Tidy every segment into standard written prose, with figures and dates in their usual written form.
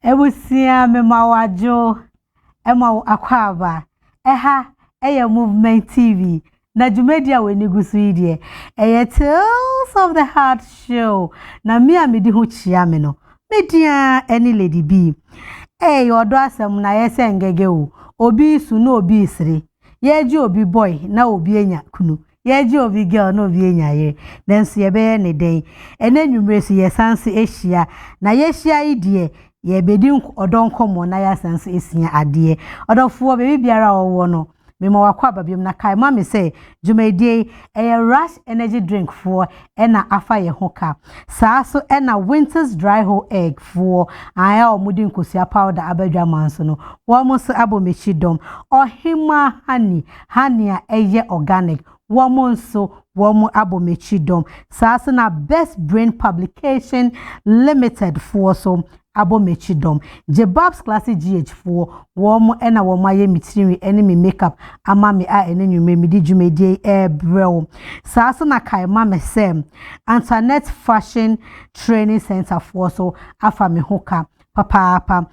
Ebusia mema wajo ema akwaba eha eye movement TV na jumedia weni gusu die eye Tales of the Heart show na me amedi ho chia me no media any lady B odo asem na yese ngege o obi su na obi isire yeji obi boy na obi enya kunu yeji obi girl na obi enya ye nanso ye be ne den enanwumre su yesanse ehia na yehia idie ye bedi odonkomo na yasanse esia ade odofo bebi biara owo no mema wakwa babiem na kai mama say jumedie rush energy drink for ena afa ye hoka saa so ena Winter's dry whole egg for aya omudi nkosia powder abadwa manso no wo mo so abomechidom ohima honey a eye organic wo mo nso wo mo abomechidom saa so na Best Brain Publication Limited for so abomechidom Jebabs Classic GH4 wo ena wo maye mitiri enemy makeup ama me a enenwume medi dwumedie brel saa so na kai mama sem Antoinette Fashion Training Center for so afa me hoka papa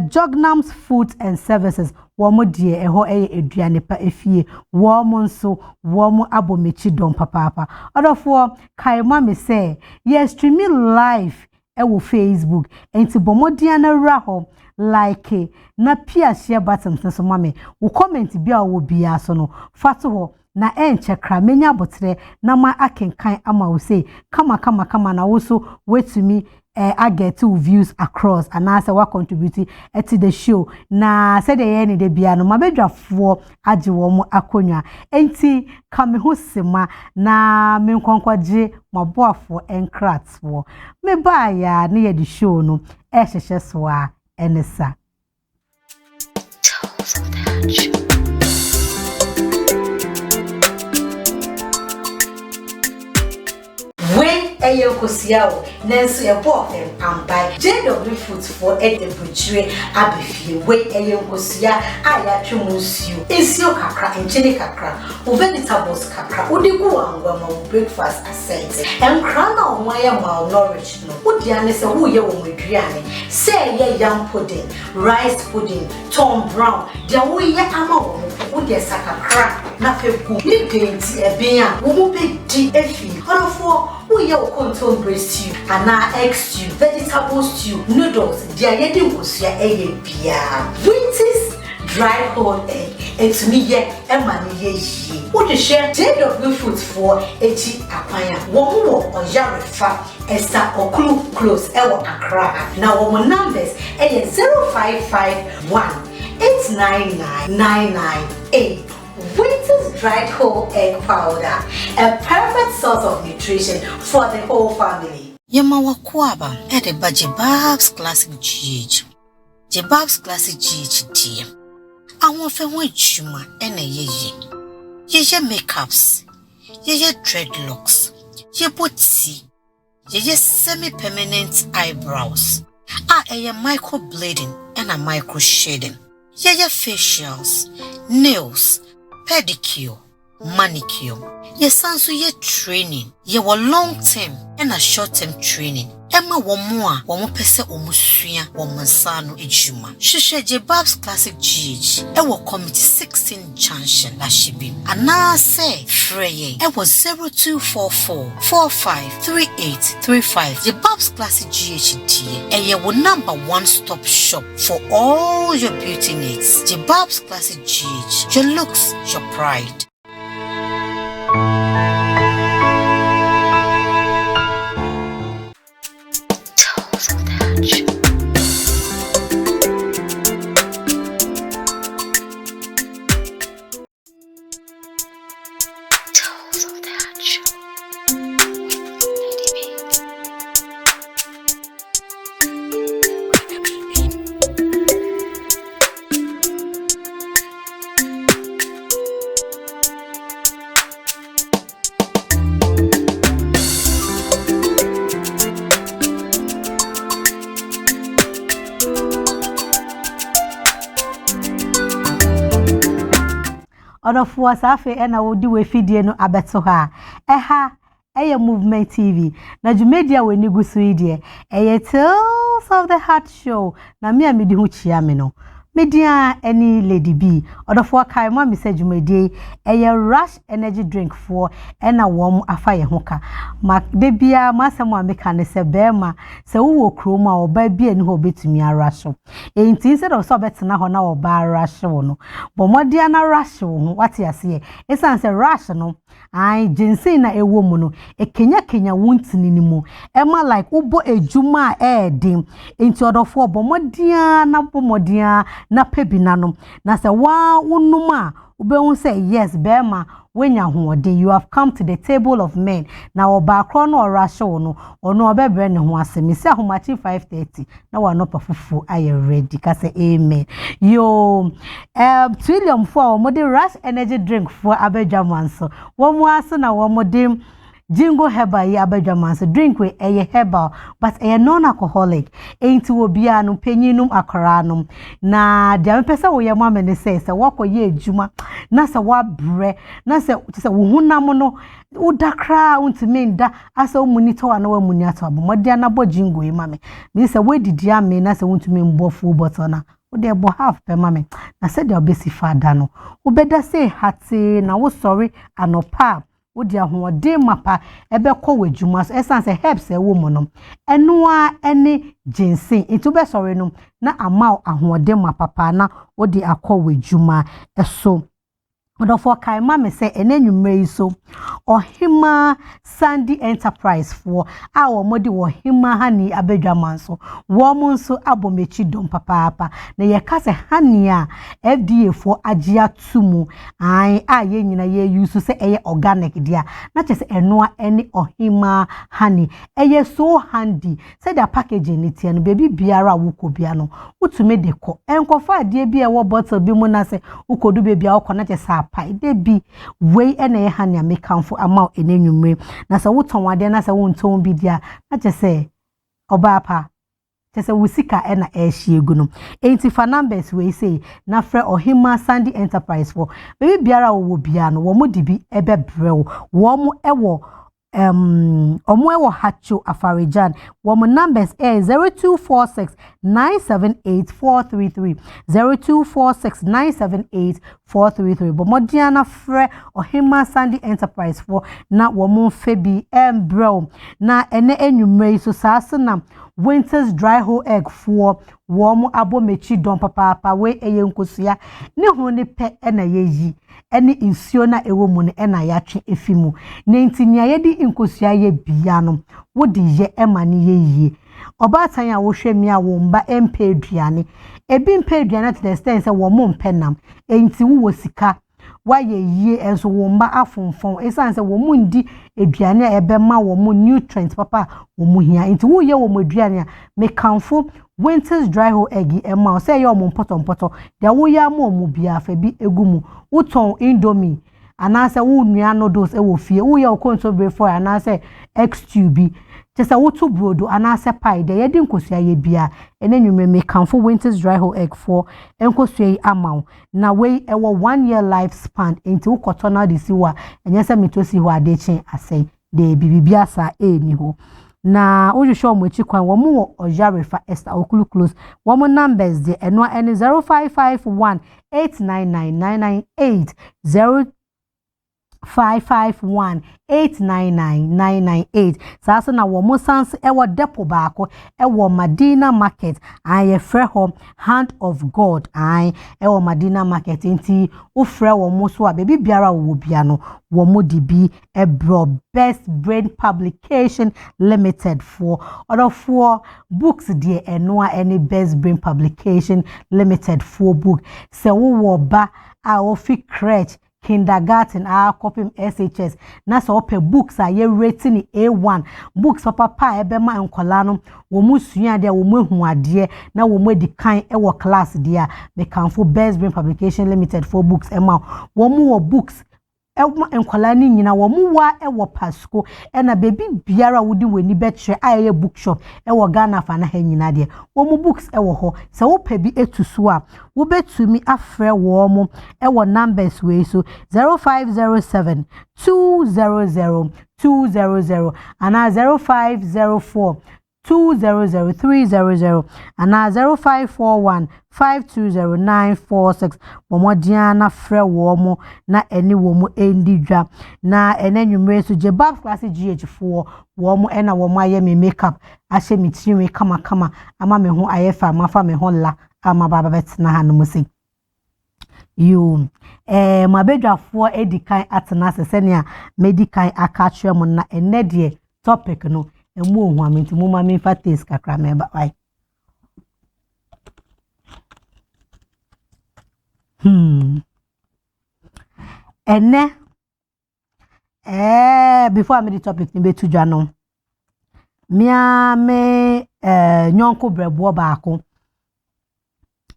Jognam's Food and Services wo mo die eho eduane pa efie wo mo nso wo mo abomechidom papa odofo kai mama say yes streaming live ewo Facebook enti bomodian na raho like na pia share button so mame wo comment bia wo bia so no fato ho na enchekra menya botre na ma akenkan ama wo say kama na wo so wetumi I get 2 views across and as I contribute to the show na said the any de bia no mabedwafo age wo mo akonwa enti kame ho sema na me nkonkwaje maboafo enkrats wo me ba ya na ye the show no ehhehye so a enesa Kosiao Nancy a walk and by JW Food for Eddie Butchery Abbey way Kosia Aya Chumusu Isio Kakra and Chili Kakra vegetables Kakra Udigu and breakfast assent and crown on Maya malnourished no Udianis a woo with say ye young pudding rice pudding Tom Brown the way ye amo Udia Sakakra Nafe Nipinti a bean who be DFE for we are control breast stew, ana egg stew, vegetable stew, noodles, diayedi wosia bia. Winter's dry whole egg, it's me ye emani ye. What to share JW Food for echi apaya. Womo or Jarefa, Esta or Clue Close Ewa Accra. Now our numbers 0551 899 998. Winter's dried whole egg powder, a perfect source of nutrition for the whole family. Yama wakwaba ede ba Jebabs Classic GH. Jebabs Classic GH dear. Awon fe won juma ene yeye makeups, yeye dreadlocks, ye boti, yeye semi-permanent eyebrows, eye microblading and a micro shading, yeye facials, nails, pedicure, manicure. Ye sanso ye training. Ye wa long term and a short term training. Emma womwa womopese omusua womansano ejuma. Shishe Jebabs Classic GH. Ewo committee 16 junction la shibim. Ana se freye. Ewo 0244 453835. Jebabs Classic GH Eye wo number 1 stop shop for all your beauty needs. Jebabs Classic GH. Your looks, your pride. Odofo asafe ena wodi we fidie no abeto ha eha Movement TV na Jumedia we ni gusu idie Tales of the Heart Show na me amedi ho chia me no media any Lady B odofo kai ma me say Jumedie Rush energy drink for na wom afa ye ho ka ma de bia ma asem a meka ne se bema se wo kroma oba bia ni ho betumi araso enti se do so betena ho na oba araso no bo modia na rush ho wate ase esan se rush no ai jinsin na ewo mu no kenya wuntini ni mu ema like ubo ejuma din enti odofo bo modia na pebina no na se wa unuma ube say yes bema wenya hoode you have come to the table of men na oba kro no orasho no ono obebre ne ho asemi se ahomachi 5:30 na wa no pafufu aye ready ka say amen yo trillium for mode Rush energy drink for abedwaman so wo mu ase na wo mode Jingo herbal ya abedwaman so drink we herbal but non-alcoholic enti wo bia no penyinum akora no na dia mpesa wo ye mo amene say wakoye ejuma na se wabre na se wo hunam no udakra untimi nda asa omunito ana wa muni ato abomode na bo jingo e mame me se wedidi ame na se untimi mbofu botona ode bo half pe mame na se dia obesi fada no ubeda say hati na wo sorry anopa odi ahoɔden mapa ebekɔ wadwuma so esan se helps ewo mo no enoa ene jinsin itu be sɔre no na ama ahoɔden mapa na odi akɔ wadwuma eso odofo kai ma me se enenwumre so ohima Sandy Enterprise for awo modi ohima hani abedwaman so wo mo nso abomechi dom papa na ye ka se hani a FDA for agia tumu ai aye nyina ye use se eye organic dia na chese enoa ene ohima hani eye so handy se da packaging ni tie no baby biara wuko bia no utume de ko enkofa ade bia wo bottle bi mu na se ukodu bia wo kona chese pai de bi we ene hani amekanfo ama enenwumre na se woton wade na se wonton bi dia na chese oba pa chese wusika ena ehyiegu no enti fa numbers we say na frɛ ohima Sandy Enterprise for baby biara wo bia no wo mo dibi ebebrew wo mo ewo omo ewo hacho afarijan wo mo numbers 0246 978 433 0246 978 433 bo modiana frɛ ohima Sandy Enterprise for na wo mo febi embrew na ene enwumre so saasena Winter's dry whole egg for warm abomechi don papa we eye nkosua ne ho ne pe na yeyi ene insuo na ewo mu ne na yatwe efimu ne ntinia ye di nkosua ye bia no wo di ye ema ne yeyi obatan a wo hwemi a wo mba empe aduane ebi mpe aduane to the extent say wo mo mpenam enti wo sika waye yie enso wo mba afonfon esan se wo mu ndi aduane a ebema wo mu nutrients papa wo mu hia enti wo ye wo mu aduane a mekanfo Winter's dry whole egg ema say ye wo mpoto de wo ya mo mu bia fa bi egumu uton indomie anase wo nua noodles e wo fie wo ye okonto before anase x2 bi tese wo to brodo anase pie de ye di nkosua ye bia enenwume mekanfo Winter's dry whole egg for enkosua yi amaw na we ewo 1 year lifespan enti wo kotona de siwa enyese metosi ho adechen asai de bibibia sa ni ho na ojusho mo echi kwan wo mo ojarefa Esther Okulu close wo mo numbers de enwa ene 0551 899998 0551 899998 sasa na wo mo sans ewo depo baako ewo Madina Market aye freho Hand of God ai ewo Madina Market enti wo frɛ wo mo so a baby biara wo bia no wo mo di bi ebro Best Brain Publication Limited for other four books dear enwa any Best Brain Publication Limited for book se wo ba a ofi crèche kindergarten a copy SHS na so open books a ye rating A1 books papa ebema enkola no wo mu sua de wo mu hu ade na wo mu edikan e wo class dia me kanfo Best Brain Publication Limited for books ema wo mu wo books enkwala ni nyina wo mu wa wo Pasco na baby biara wodi weni betre aye bookshop wo Ghana fa na ha nyina de wo mu books wo ho se wo pa bi etuso a wo betumi afre wo mo wo numbers we so 0507 200 200 and 0504 200-300 and 0541 520-946 Momodiana Fre Womo na eni womo endidwa na enenwumre so Jebab Classic GH4 womo ena womo aye me makeup ahye me tiri kama ama me ho ayefa mafa me ho la ama baba betina ha no musi you mabedwafo edikan atena sesenia medikan akachwe mo na enedie topic no emu ohun amenti mo ma me fa taste kakra me ba why ene before I made the topic ni betu dwa no mia me nyonko brebo baako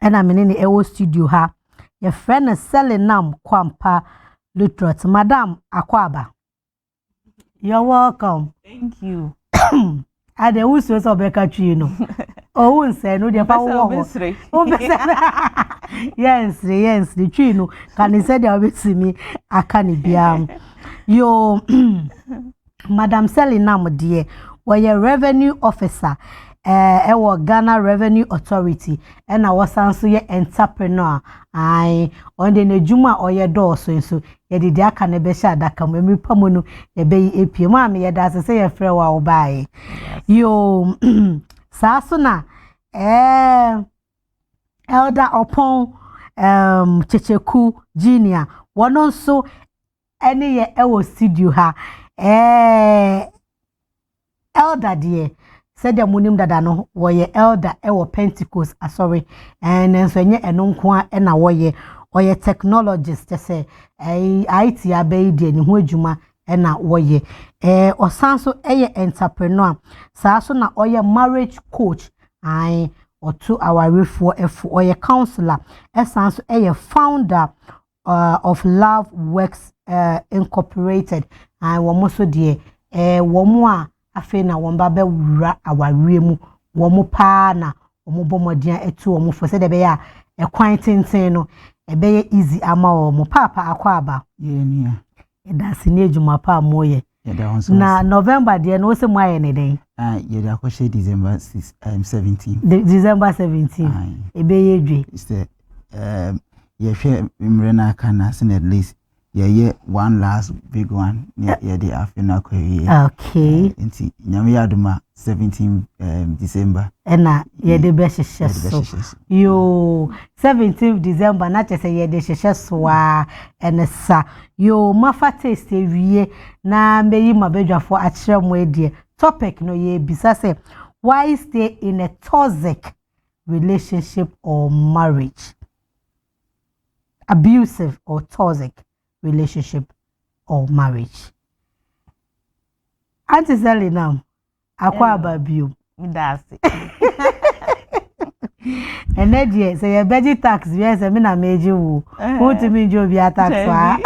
ena me ne ewo studio ha your friend is selling nam kwampa lutrot madam akwaba you're welcome. Thank you. I de wusu so be ka twi no o won say no de pa wo o be say yes the twi no can say there be me aka ne bia yo madam Selinam de we revenue officer ewo Ghana Revenue Authority na wasanso ye entrepreneur ai onde na juma oye dooso so ye de aka na be sha adaka mami pamono ye be epie ma me ye da se ye frɛ wa obae yo saaso na elder upon Checheku Junior wono so ene ye ewo studio ha elder de said the munim dada no woye elder ewo Pentecost sorry and so enye eno nko a na woye technologist say IT abai de ne ho adwuma na woye osanso eye entrepreneur saaso na oye marriage coach ai oto awarefo efo oye counselor esanso eye founder of Love Works Incorporated ai wo so de wo mo a afi na won ba be wura awarie mu wo mo pa na wo mo bomodian etu wo mo fo se de be ya ekwan tenten no e be easy ama wo mo papa akwaba ye nia e da sine ejuma pa moye na November de no se mo aye ne den ye da kwhye December 17 December 17 e be ye dwe is the ye hwe mre na kana sin at least yeah, one last big one. Yeah, the afternoon. Okay. Inti nyame yaduma 17 December. Ena ye de be hyehyɛ yo 17th December na che say ye de hyehyɛ so a ene sa yo mafa taste wie na meyi mabedwafo a kyerɛ mo edie topic no ye bisa say why stay in a toxic relationship or marriage, abusive or toxic relationship or marriage. Auntie Selinam akwa ababio midasi ene die say your budget tax yes me na meji wo won't me jo bi tax wa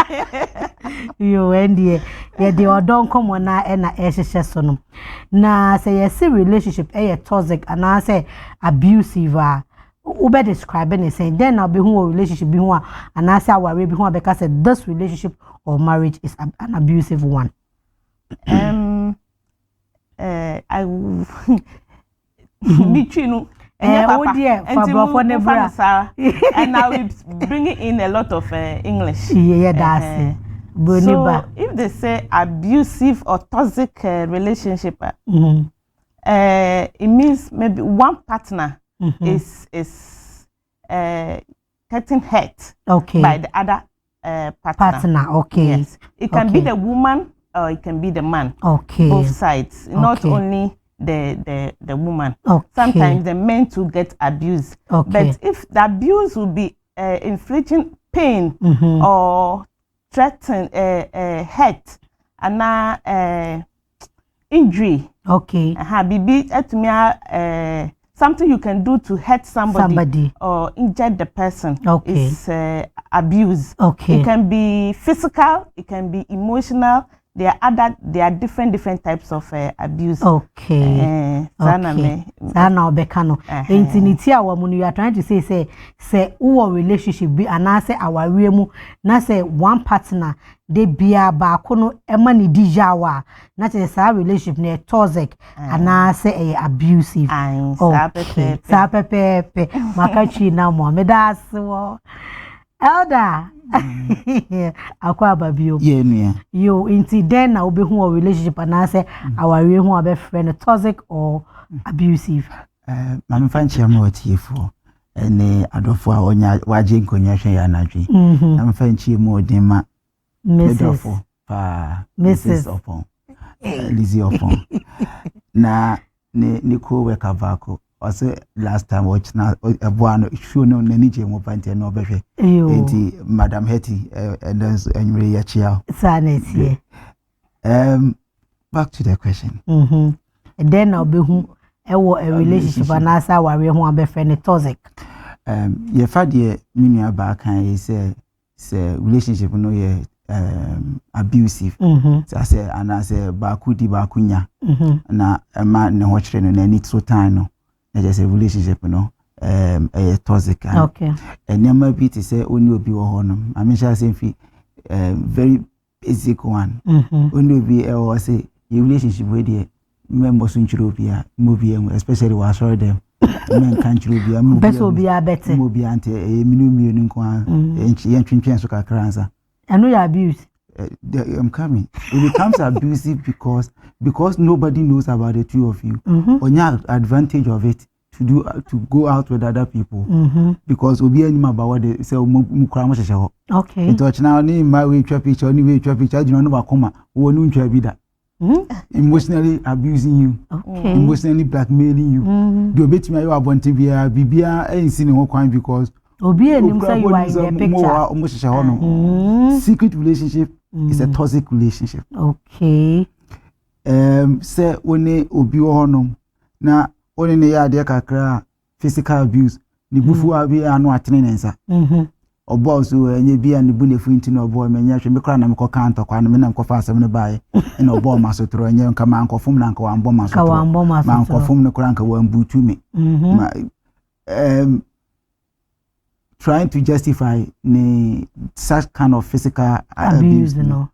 yo endie ye de odon komo na e na ehyehyɛ so no na say yes relationship e toxic and I say abusive ube describing it saying then I'll be who a relationship be who and I say our be who because this relationship or marriage is an abusive one. I Michinu and I will bring in a lot of English. Yeah, that's so if they say abusive or toxic relationship, it means maybe one partner is getting hurt by the other partner. Okay. Yes. It can be the woman or it can be the man. Okay. Both sides, not only the woman. Sometimes the men too get abused. But if the abuse will be inflicting pain or threaten hurt and injury. Something you can do to hurt somebody or injure the person is abuse. Okay. It can be physical, it can be emotional. There are different types of abuse. Okay. Okay. Sana obekano. Intinity our when you are trying to say our relationship be and say our remu na say one partner they bia ba kono ema ni dijawa na say relationship na toxic and say abusive. Okay. Sa pepe makachi na mo me das wo. Elder akwa babio yo inti then na obehu a relationship and say our hu abe friend toxic or abusive mama fanchi am watiefo ene adofo a onya waje nkonya hwe ya nadwe mama fanchi mo odima medofo pa Mrs. Opon Lizzie Opon na ni ko weka vako also last time watch na ebuano show no nani je mo pante no behwe enti Madam Hetty and then anyway ya chia sanity back to the question and then na obehu ewo a relationship and asa ware ho abefre toxic ye fa de minua ba kan say relationship no ye abusive so say and say ba kudi ba kunya na ma ne ho kire no na ni so time no just a relationship no a toxic okay and never be to say only obi wo honum I mean shall say very basic one only be or say your relationship with the members in Chirobia movie especially was sorry them men can't Chirobia movie anti a minimum in so kakranza I know you abuse I'm coming. It becomes abusive because nobody knows about the two of you. On your advantage of it to go out with other people. Because we'll be any about what they say. Okay. It touch now any my way to picture, any way to picture. You know about coma. Who knew to be that? Emotionally abusing you. Okay. Emotionally blackmailing you. Do bet me you are want to be a BBA ain't seen no crime because. Obi enim say you are in the picture. Secret relationship is a toxic relationship. Okay. Say one obi honum na one ne ya de kakra physical abuse ni bufu abi anu atene nensa. Obo so enye bia ne bu ne fu nti na obo menya hwe me kra na me ko kan to kwa na me na mkofa asem ne bae na obo masotro enye nka ma nkofum na nka wa mbo masotro ma nkofum ne kra nka wa mbutu me. Trying to justify such kind of physical abuse, you know.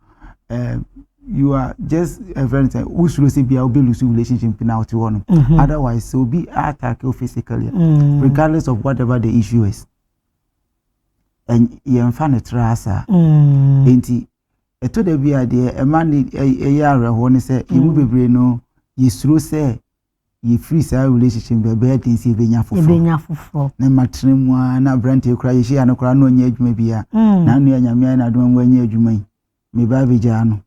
You are just a very time. We should say be a lose relationship now to one. Otherwise, so be attacked physically, regardless of whatever the issue is. And you find a trasa. Enti, to the be idea. A man a year when he say you move be no, you through say. You free say relationship be better things e benya fofo na matremu na brand e kra ye no kra no nya adwuma bia na anu anyame na adwuma anya adwuma me ba beja no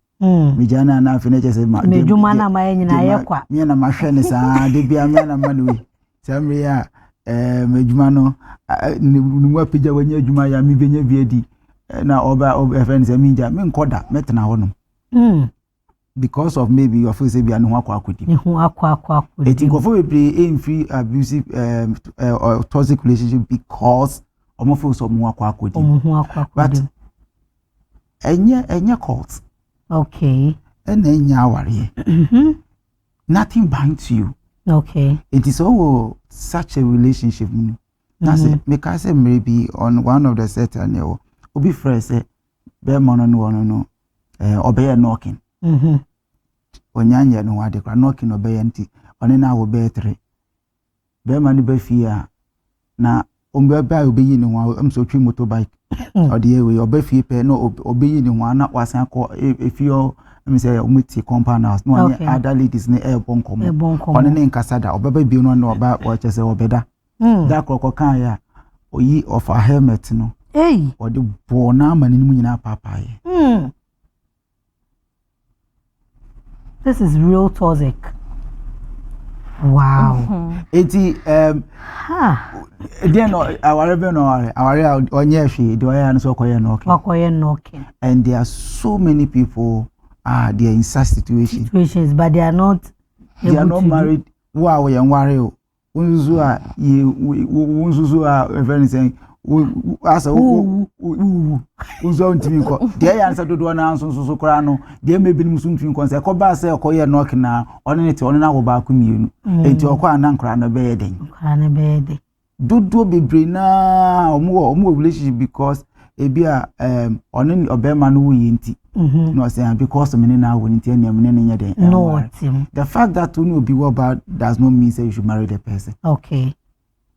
me jana na afi na chese ma me adwuma na ma nyina ye kwa me na ma hwe ne saa de bia me na ma no wi samre ya me adwuma no nu apija wanya adwuma ya me benya bia di na oba friend say me nja me nkoda metena ho no because of maybe your face be anu akwa akodi eti go for be free abusive or toxic relationship because omofo so mu akwa akodi but enya cult okay and enya aware nothing binds you okay it is all such a relationship that's it make I say maybe on one of the set and obi friend say be mono no obey knocking onyanya no wade kwa knocking obey nti one na wo be 3 be ma ni ba fie na ombe ba obeyi ni ho am so twi motorbike ode we obe fie pe no obeyi ni ho na wasan ko efio am say omiti compound house no any other ladies ni e bonkom one ne nkasada obeba bi no na oba wo chese obeda da kroko kan ya oyi of a helmet no ode bo na amani ni mu nyina papaye This is real toxic. Wow. Eti then our onye hwe do ya no so koye knocking. And there are so many people they are in such situations but they are not married. Wow, we are worried. Unzuzu a very saying asa uzo ntimi ko de ya nsa dodo na anso so kora no de me binim so ntimi ko se ko ba se ko ye knock na one ne te one na wo ba ko mienu enti okwa anan kora na be ye den kora na be ye den dodo bebre na omo relationship because ebia one obema no wo yenti no say because me na wo nti na me ne den no the fact that you be what about does not mean say you should marry the person. Okay.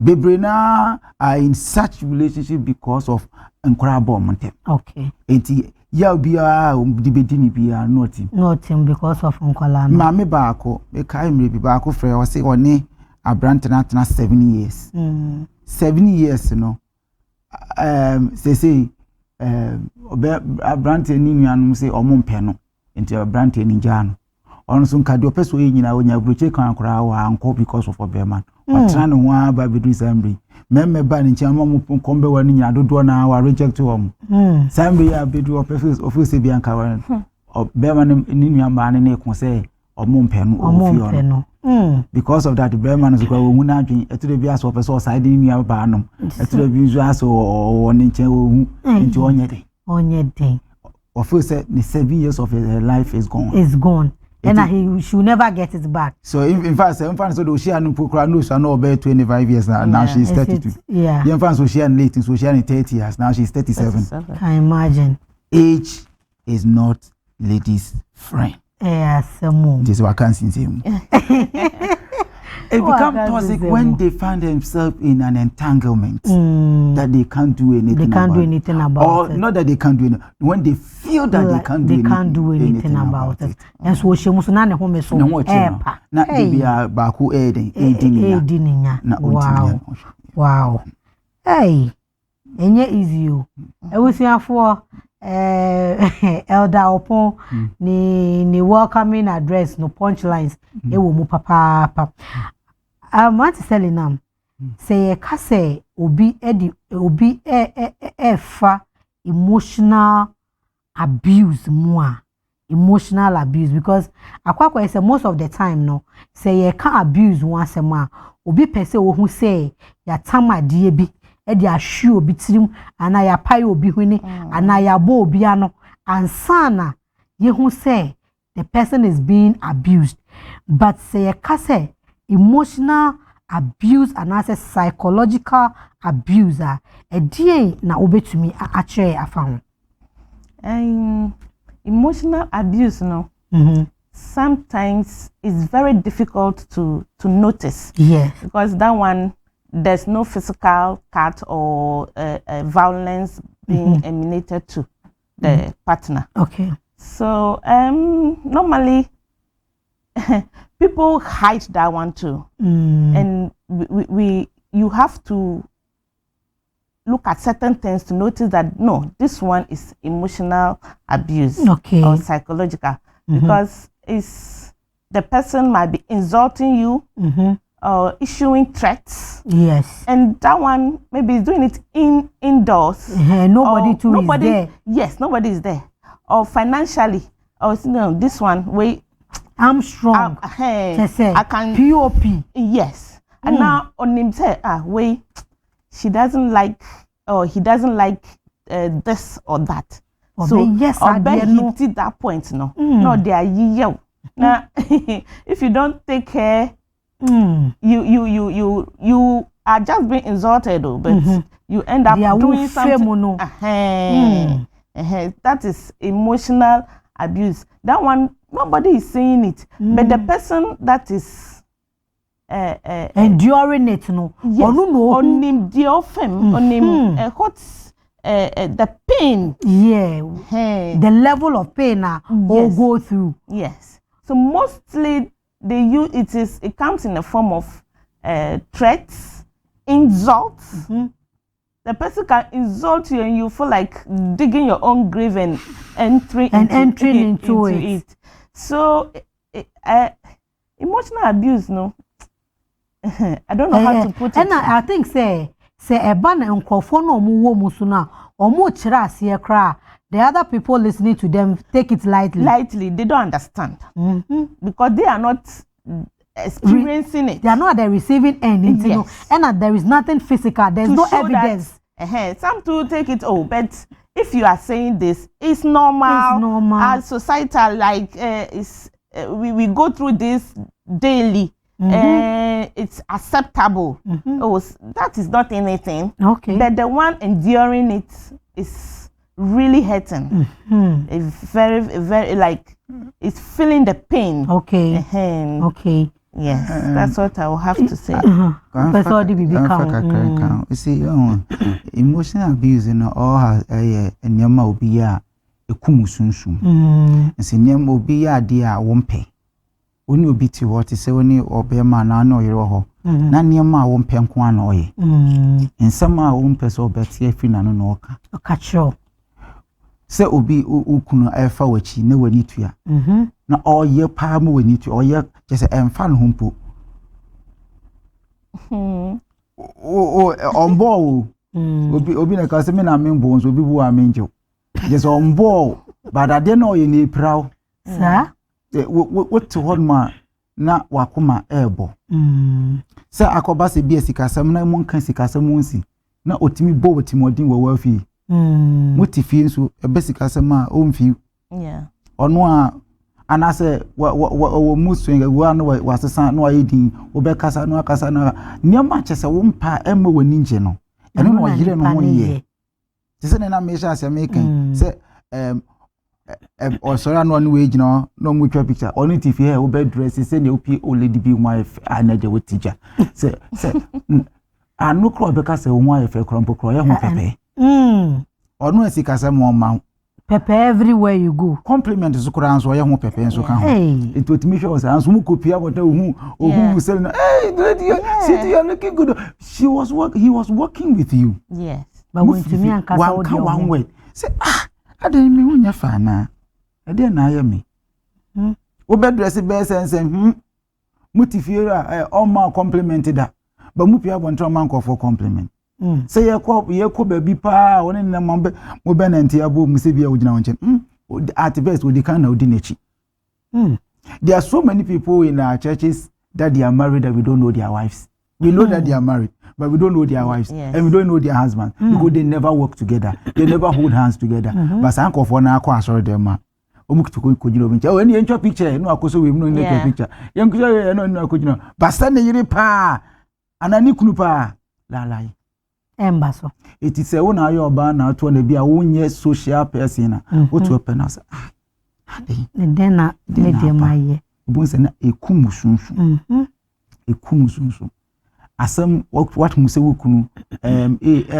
Bebrena are in such relationship because of incredible montem. Okay. Enti ya bia di bedini bia nothing because of unkola. Mame baako e kai mre bi baako frɛ o se one abrante na 7 years. 7 years no. Say abrante ni nuanum se omompɛ no. Enti abrante ni jano. Ono so nkade opeso ye nyina onya broche kan akora wa anko because of obema. Watra no ho aba bedu sambi memme ba ni nchama mo kombe wa ni nyina dodo na wa reject wo sambi ya bedu office bi anka wa obema ni nuama ne ko se omompe no ofio no because of that obema no so kwa wo na adwen etire bi aso opeso side ni nuama ba no etire bi zo aso woni nche wo hu nti onye den office ni 7 years of his life is gone. And he should never get it back. So in fact, so she had no 25 years now. Now she's 32. Yeah. In fact, so she had late, so she had 30 years. Now she's 37. Can imagine. Age is not ladies' friend. Yeah, some. This is what I can't see. It becomes toxic when they find themselves in an entanglement that they can't do anything. They can't do anything about or it. Not that they can't do anything. When they feel that like they can't do anything about it. And so she must not know me so. Na baby baku edin. Wow. Hey. Enye easy you. Ewusia for elder upon ni welcoming address no punchlines ewo mu papa. Want to tell him say ka say obi fa emotional abuse more emotional abuse because akwakwa say most of the time no say you can abuse one sema obi pese wo hu say ya tamade bi e de ahwe obi tirim ana ya pai obi huni ana ya bo obi ano ansana ye hu say the person is being abused but say you can say emotional abuse and as a psychological abuser a die na obetumi actually afa emotional abuse no sometimes it's very difficult to notice. Yes, because that one there's no physical cut or violence being emanated to the partner. Okay, so normally people hide that one too, and you have to look at certain things to notice that no, this one is emotional abuse, okay, or psychological, because it's the person might be insulting you or issuing threats. Yes, and that one maybe is doing it indoors. Nobody is there. Yes, nobody is there. Or financially, or this one wait. I'm strong. I can POP. Yes. And now on him say, wait, she doesn't like or he doesn't like this or that. So yes, I bet he did that point. No, they are you. Now, if you don't take care, you are just being insulted, but you end up doing something. That is emotional abuse. That one. Nobody is saying it, but the person that is enduring it, no, yes, on him the offense, on him the pain, the level of pain all go through. Yes, so mostly they use it comes in the form of threats, insults. The person can insult you and you feel like digging your own grave and entering into it. So, emotional abuse, no. I don't know how to put it. And I think say a ban and no mu musuna or mu chira cry. The other people listening to them take it lightly. Lightly, they don't understand because they are not experiencing it. They are not at the receiving end. Yes. And there is nothing physical. There's no evidence. Some to take it, but if you are saying this, it's normal. As societal, like we go through this daily. It's acceptable. That is not anything. Okay. But the one enduring it is really hurting. It's very, very like it's feeling the pain. Okay. Okay. Yes, that's what I will have to say. You see, emotional abuse, all has a nyama obia a kumusunsum. And see, nyama obia dear won't pay. When you beat you what is say when you obey man, I know you're all. None nyama won't pay one oye. And some are won't pay so bet here, fin and no catch you. Say obi ukuno efa wachi ne wani tuya na oye pa mu wani tu oye just emfa no humpo onbo obi na ka se me na membo so obi bu amenjo just onbo but ade na oye na prawo sa what to hold ma na wakoma ebo say akoba se bi sikasam na mu nkan sikasam nsi na otimi bo otimodin wo wafi motifi nso ebesika sema o mfi ono a anase wo musu ngo no wasesa no ayedin wo be kasa no akasa na nyama chese wo mpa ema wani nje no eno no yire no ho ye tese na mesha ase mekan se osora no no we gina no mu twa picture oni tifi he wo be dress se ne opi oledi bi wife anaje wo teacher se anu kro be kasa wo wife krompo kro ye ho pepe onu esikasa mo ma pepe everywhere you go compliment zukura anso ye ho pepe enso ka ho it what me show anso mu kopia bota ohu sell no hey you looking good he was working with you yes but when to me ankasa one word say ade me hunya fa na ade na aye me wo be dress be sense mutifiera ma compliment da ba mu pia bonto man ko for compliment say ye ko baby pa woni na mambe mo benanti abo mu se bia ogina wonche at best we can na odinechi there are so many people in our churches that they are married that we don't know their wives. We know that they are married, but we don't know their wives, and we don't know their husbands because they never work together. They never hold hands together. But some of one are quite sorry them. Oh, any intro picture, no, I could we no need picture. Young girl, no, I could know. But Sunday, you pa, and I knupa, la lie. Embasso. It is a one eye or banner to be a one social person. What to open us? Then I did my year. Bunsen a kumusun. A kumusun. Asem what musewu kunu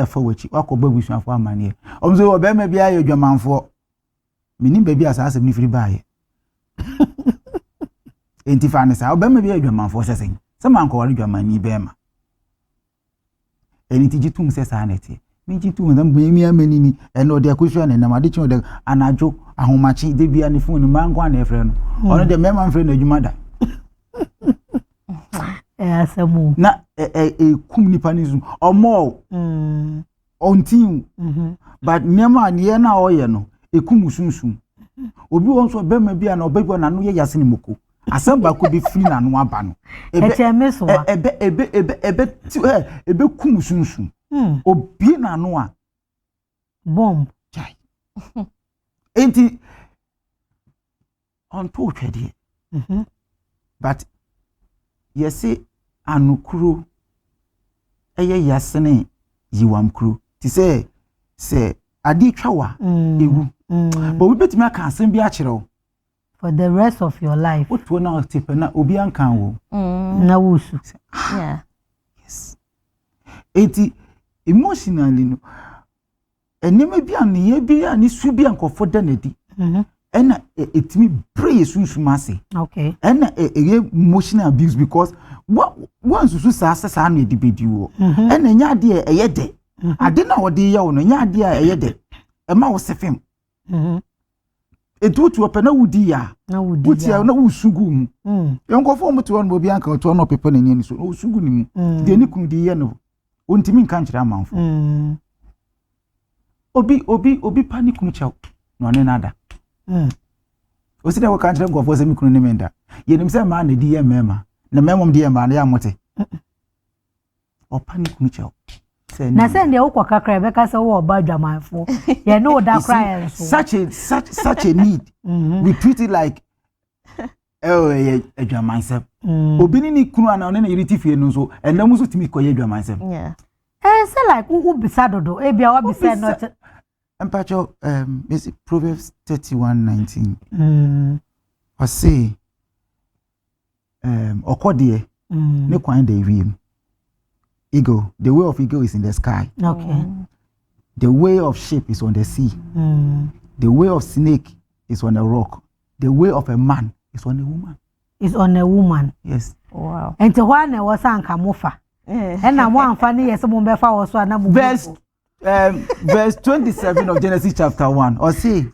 for which wako baby shan for manie omzo obe me bia ye dwamanfo minim baby asase ni free buy enti fa ne sa obe me bia dwamanfo sesen se man ko wari dwamani be ma eni ti jitum se sa neti mi jitum ndam mi amani ni eno de akusua ne na made chi de anajo ahomachi de bia ne phone man kwa na efre no ono de me man frɛ na adwuma da asamu na kum nipa nizu omo ontin but nema ne na oye no ekum sunsun obi won so be ma bia na obago na no ye yase ni moko asamba ko be free na no aba no ebe kum sunsun obi na no a bomb chai enti on to twede but yesi anukuru eye yasene yiwamkuru ti se adi twawa ewu but we betimi aka asem bi akireo for the rest of your life otuo na tipe na obi ankan wo na wusu yes eti emotionally no enema bi aniye bi ani su bi ankofo da nadi ena etimi pray sunsunmase okay ena emotional abuse because once you say na edibedi wo ena nya ade eyede ade na wode ye wo no nya ade eyede e ma wo sefem etutu opena wudi ya wuti ya na wusugu mu yonkofo mu to no obi anka to no pepe na ni so wusugu ni mu de ni kun di ye no ontimi nka nkyira amanfo obi panic mu chaw no ne nada osida wo kantre ngofo se mikunu ne menda yenim se ma na di ye mema na memom di ye ma na ya mote o panic mu chaw Na send the okwa kakra be ka say wo oba dwamanfo. You know that cry so. Such a need. We treat it like dwamanse. Obini ni kunu ana ona na yiriti fie no so enam so timi koye dwamanse. Yeah. Say like who bisadodo e bia wa bisa not Empacho basic Proverbs 31:19. I say okode ne kwan da wiem. Eagle, the way of eagle is in the sky. Okay. The way of sheep is on the sea. The way of snake is on a rock. The way of a man is on a woman. Is on a woman. Yes. Wow. And to one was anka mofa. And I want funny yes mo be fa was na verse 27 of Genesis chapter 1. Or say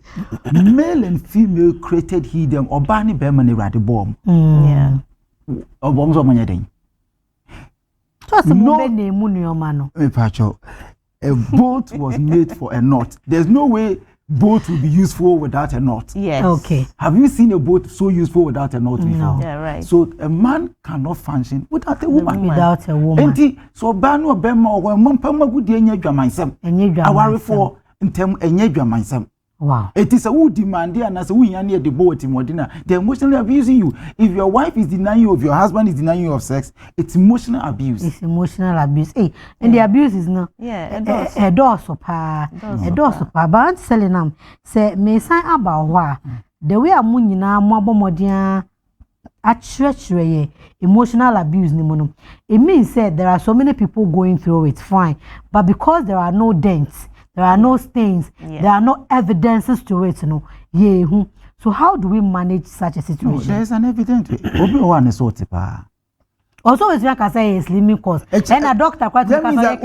male and female created he them obani bemani radi bomb. Yeah. Obom so manya den. No, a boat was made for a knot. There's no way boat will be useful without a knot. Yes. Okay. Have you seen a boat so useful without a knot before? No. Yeah, right. So a man cannot function without a woman. Without a woman. Enti so banu obema or mampama gudi enya dwamansem. Aware for ntem enya dwamansem. Wow. It is a who demand and as we near the boat in Modena. They're emotionally abusing you. If your wife is denying you, if your husband is denying you of sex, it's emotional abuse. It's emotional abuse. Hey, and the abuse is no. Yeah, a door so pa. A door so pa. But I'm telling them, say, me sign about what the way I'm money now, more modern. Actually, emotional abuse ni it means that there are so many people going through it, fine. But because there are no dents, there are no stains, there are no evidences to it, So how do we manage such a situation? No, there is an evidence. One is also, it's like I say, it's limit cost. And a doctor quite that means that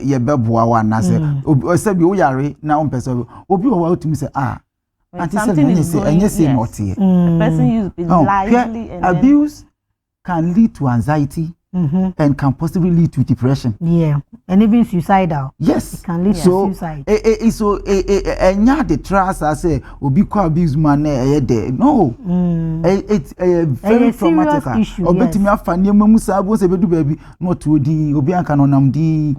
ye beboa one na say say bi o yare na person obi o wa to me say something is going, yes. The person used to be lively and abuse can lead to anxiety and can possibly lead to depression. Yeah, and even suicidal. Yes, it can lead to suicide. So enya the trust I say obi ko abuse man na there. No, it's a very traumatic issue. Obetimi afa niam mu sa bo se bedu baby no to di obi anka no nam di.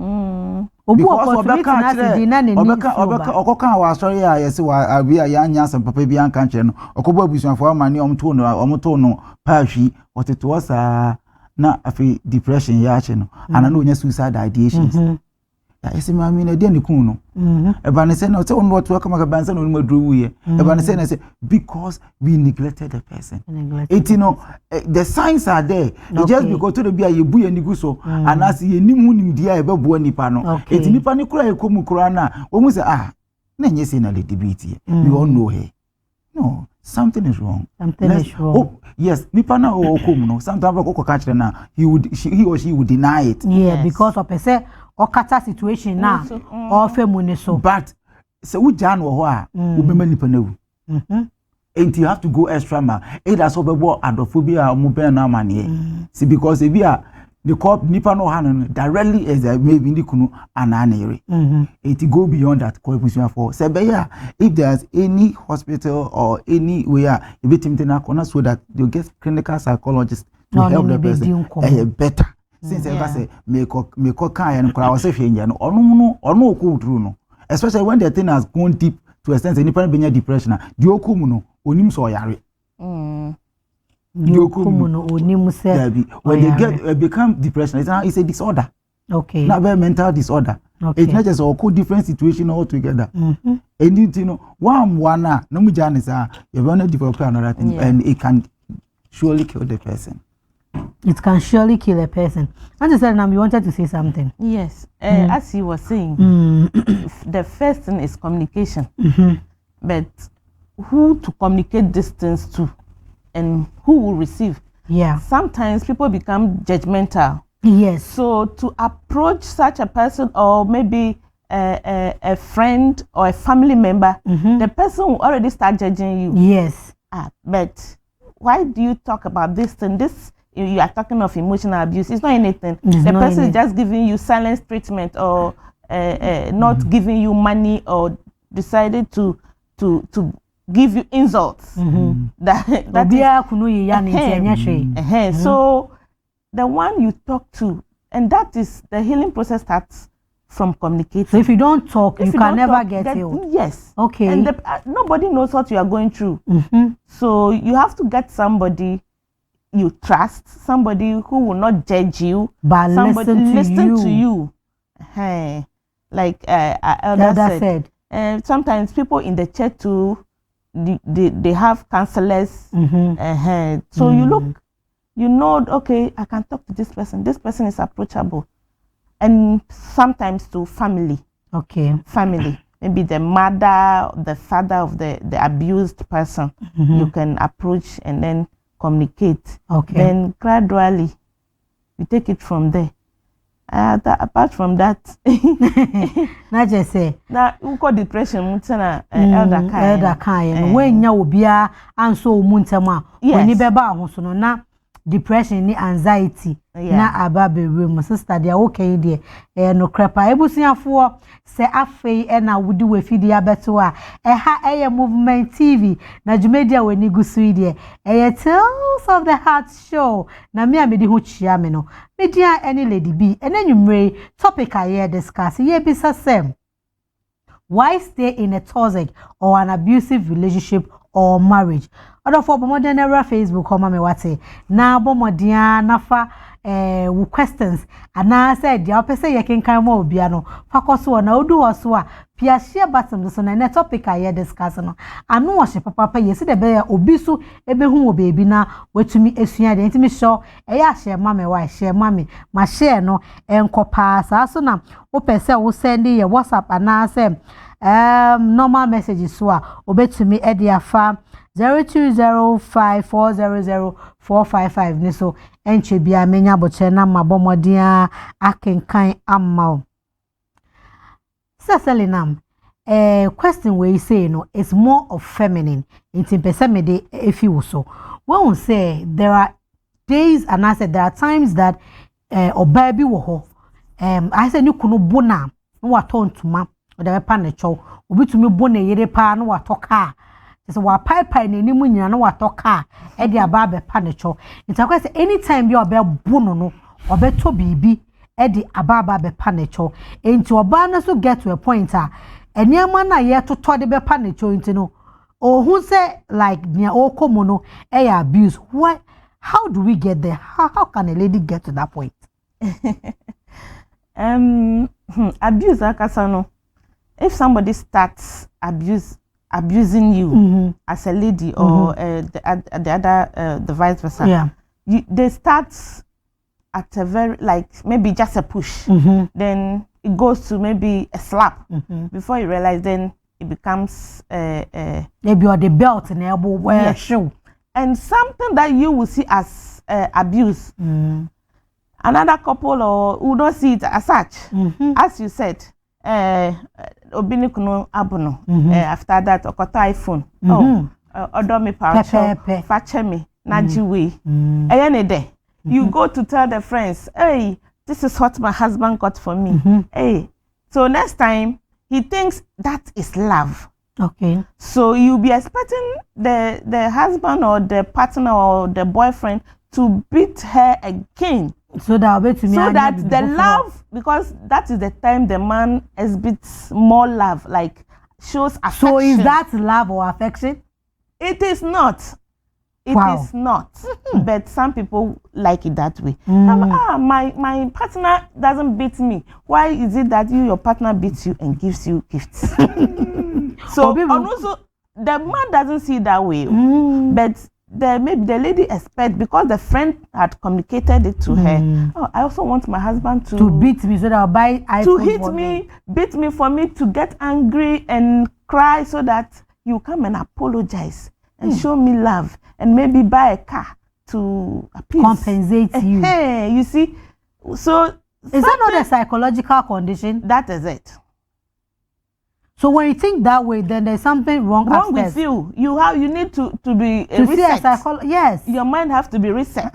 Okoka wa sorry ya yesi wa abia ya anya sam papa bi anka nche no okobo abusuafo amane omto no pahwi oteto wasa na afi depression ya ache no ana no nya suicide ideations ya ese ma mi na de ne kun no e ba ne se na o no to kama ka ban se no ma duru wuye e ba ne se na say because we neglected the person it the signs are there. Just because to be a yebu ye nigu so anas ye nim hunim dia e be bo nipa no it nipa ne kura e komu kura na o mu say na nye se na le debate we all know her. No, something is wrong. Oh, yes, nipa na o komu no sometimes ko catch na he or she would deny it. Yeah, because of say or kata situation na or femune so. But se wo jan wo ho a wo be ma nipa na wu. And you have to go extra mile. Either so be adophobia or mobile na manie. See, because if you are the cop nipa no hand directly as maybe in the kunu ananere. It go beyond that corporation for. Say if there's any hospital or anywhere if it na corner so that you get clinical psychologist to help the person better. Since ever say me ko kan and kra was hwe no ono ko true no. Especially when the thing has gone deep to a extent any person be depression the okumu no onim so yare okumu no onim se when they get become depression it's a disorder. Okay, not very mental disorder. Okay. It's not just a different situation altogether. And you know one no mu jane say you want to develop another thing and it can surely kill the person. It can surely kill a person. And you said, you wanted to say something. Yes. As he was saying, the first thing is communication. But who to communicate this things to and who will receive? Yeah. Sometimes people become judgmental. Yes. So to approach such a person or maybe a friend or a family member, the person will already start judging you. Yes. But why do you talk about this and this? You are talking of emotional abuse. It's not anything. The person is just giving you silence treatment or not giving you money or decided to give you insults. So the one you talk to and that is the healing process starts from communicating. So if you don't talk, you can never get healed. Yes. Okay. And nobody knows what you are going through. So you have to get somebody you trust, somebody who will not judge you, but listen to you. Hey, like Elder said. Sometimes people in the church too, they have counselors. So you look, you know, okay, I can talk to this person. This person is approachable. And sometimes to family. Okay. Family. Maybe the mother, the father of the abused person. You can approach and then communicate. Okay. Then gradually, you take it from there. Apart from that, not just say. Now, we call depression. Elder Kai. When you will be and so muntama. When you be about na depression ni anxiety na ababe room sister dia okay dia no crepa ebusuafo se afei na wudi we fidi abeto a ha movement TV na Dwumadia weni gusu dia Tales of the Heart show na me amedi ho chia me no media any lady B enanwumre topic aye discuss ye bisa sem why stay in a toxic or an abusive relationship or marriage. Other for modern era Facebook come me wate na bomodia nafa questions ana said dia opese ye kenkan ma obia no fakoso na odu hoso a pia share button so na topic aye discuss no anu wo she papa yesi de be obi so ebehu wo bebi na watumi esua de ntimi show ya share mame wa share mame ma share no enkopa sa so na wo pese wo send ye WhatsApp ana say normal messages so obetumi e dia fa 0205400455 ni so enche bia menya boche na mabomodia akenkan amma Selinam question we say no it's more of feminine in pese me de efi wo so when we say there are days and I said there are times that obabi wo ho I said ni kunu bona no watontuma oda pa na chow obitumi bona yere pa no watoka so wa pipe na enimu nyina no watoka e de aba be pa na chow ntakwa say anytime bi obe bono no obeto bibi e de aba be pa na chow enti oba na so get to a point eniama na ye toto de be pa na chow enti no ohun say like nia okomo no e abuse why how do we get there how can a lady get to that point abuse akasa no if somebody starts abusing you as a lady or the other the vice versa, they start at a very like maybe just a push, then it goes to maybe a slap. Before you realize, then it becomes maybe or the belt and elbow shoe, and something that you will see as abuse. Another couple or who don't see it as such, as you said. Obinikuno abuno. After that, okota iPhone. Odomi pacho, fachemi, najiwe. Ayenede. You go to tell the friends, hey, this is what my husband got for me. Hey, so next time he thinks that is love. Okay. So you'll be expecting the husband or the partner or the boyfriend to beat her again. So that the love, because that is the time the man exhibits more love, like shows affection. So is that love or affection? It is not. It is not. But some people like it that way. My partner doesn't beat me. Why is it that your partner beats you and gives you gifts? So and also the man doesn't see it that way. But maybe the lady expect because the friend had communicated it to her. Oh, I also want my husband to beat me so that I'll buy iPhone to hit me, beat me for me to get angry and cry so that you come and apologize and show me love and maybe buy a car to appease. Compensate you. Hey, you see, so is that not a psychological condition? That is it. So when you think that way, then there's something wrong with you. You need to be reset. Yes. Your mind have to be reset.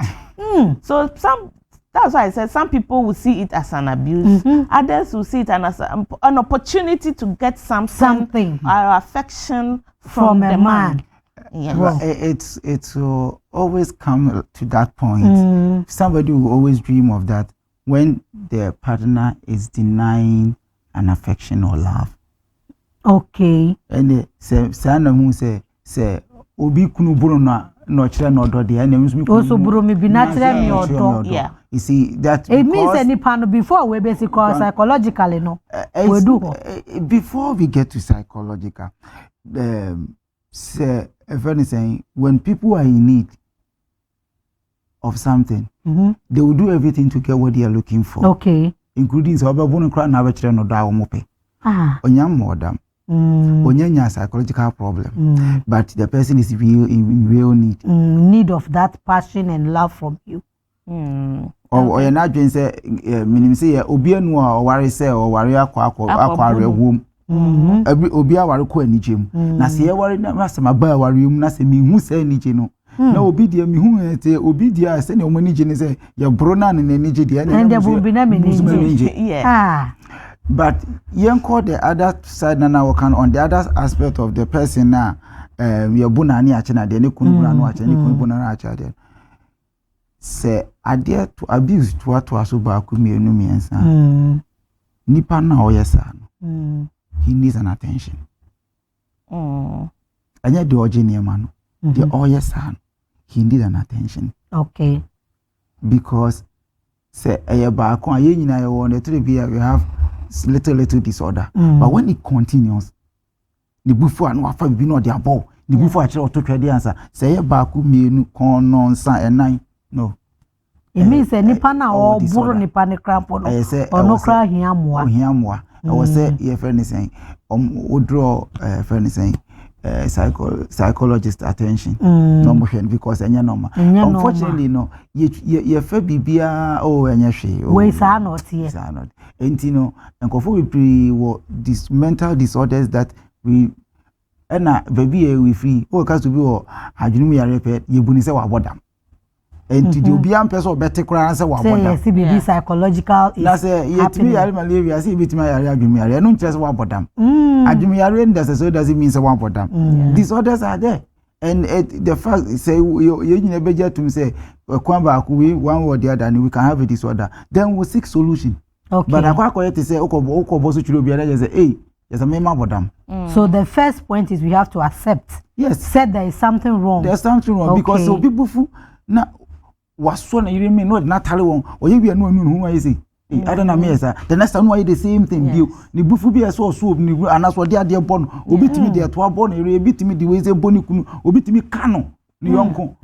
So that's why I said some people will see it as an abuse. Others will see it as an opportunity to get something or affection from a man. Yes. Well, it will always come to that point. Somebody will always dream of that. when the partner is denying an affection or love. Okay. And say who say obi kunu buru no chere no do de and also buru me be natural me odo. Yeah. You see that it means any pan before we basically psychologically no. We do. Before we get to psychological, say if anything, when people are in need of something, they will do everything to get what they are looking for. Okay. Including so ababunu kra na abechire no da omope. Onyam modam. Onyanya psychological problem. But the person is in real need. Need of that passion and love from you. Or you not doing say minim say obi anu a worry say or worry akwa wom. Obi a worry ko anigem. Na say e worry na masema ba worry mu na say mi hu say anige no. Na obi dia mi hu ete obi dia say na o manige ne say ya bro na ne anige dia na. And there will be na manige. Yeah. But you call the other side now can on the other aspect of the person now your buna ni ache na de ne kunu buna no ache ne kunu buna na ache de say adhere to abuse to aso ba ku mienu miensa nipa na oyesa no he needs an attention anya de ogene ma no the oyesa he needs an attention. Okay. Because say ba ko aye nyina ye won the three we have little disorder. But when it continues, the buffo and wafa be no their ball. The buffo actually auto the answer. Say baku me konon san and nine. No. It means any pana or buru ni pani crampo or no cry hiamwa. Hiamwa. I was say your friend is saying would draw friend is saying psychologist attention. No motion because any normal. Unfortunately, no. Ye fe bibia enya hwe. We sa not here. Sa not. Entino enkofo we pre this mental disorders that we na baby we free. O ka to be o adwunu ya repe ye buni se wa bodam. Enti de obi am person better kura say wa bodam. Say be psychological is. Na say ye timi yare malaria say bitimi yare adwunu yare no nche say wa bodam. Adwunu yare nda so does it mean say wa bodam. Disorders are there. And the fact say you nyina beja to say kwamba we one or the other and we can have a disorder. Then we seek solution. Okay. But akwa to say okobo so chiro bia say hey there's a mema bodam. So the first point is we have to accept. Yes. Said there is something wrong. There's something wrong because so people fu na waso na yire me no na tare won oye bia no anu hu wa say I don't know me sir the next time why the same thing you ni bufu bia so ni anaso de ade bon obi timi de to abon ere obi timi de we say boni kunu obi timi kano ni yonko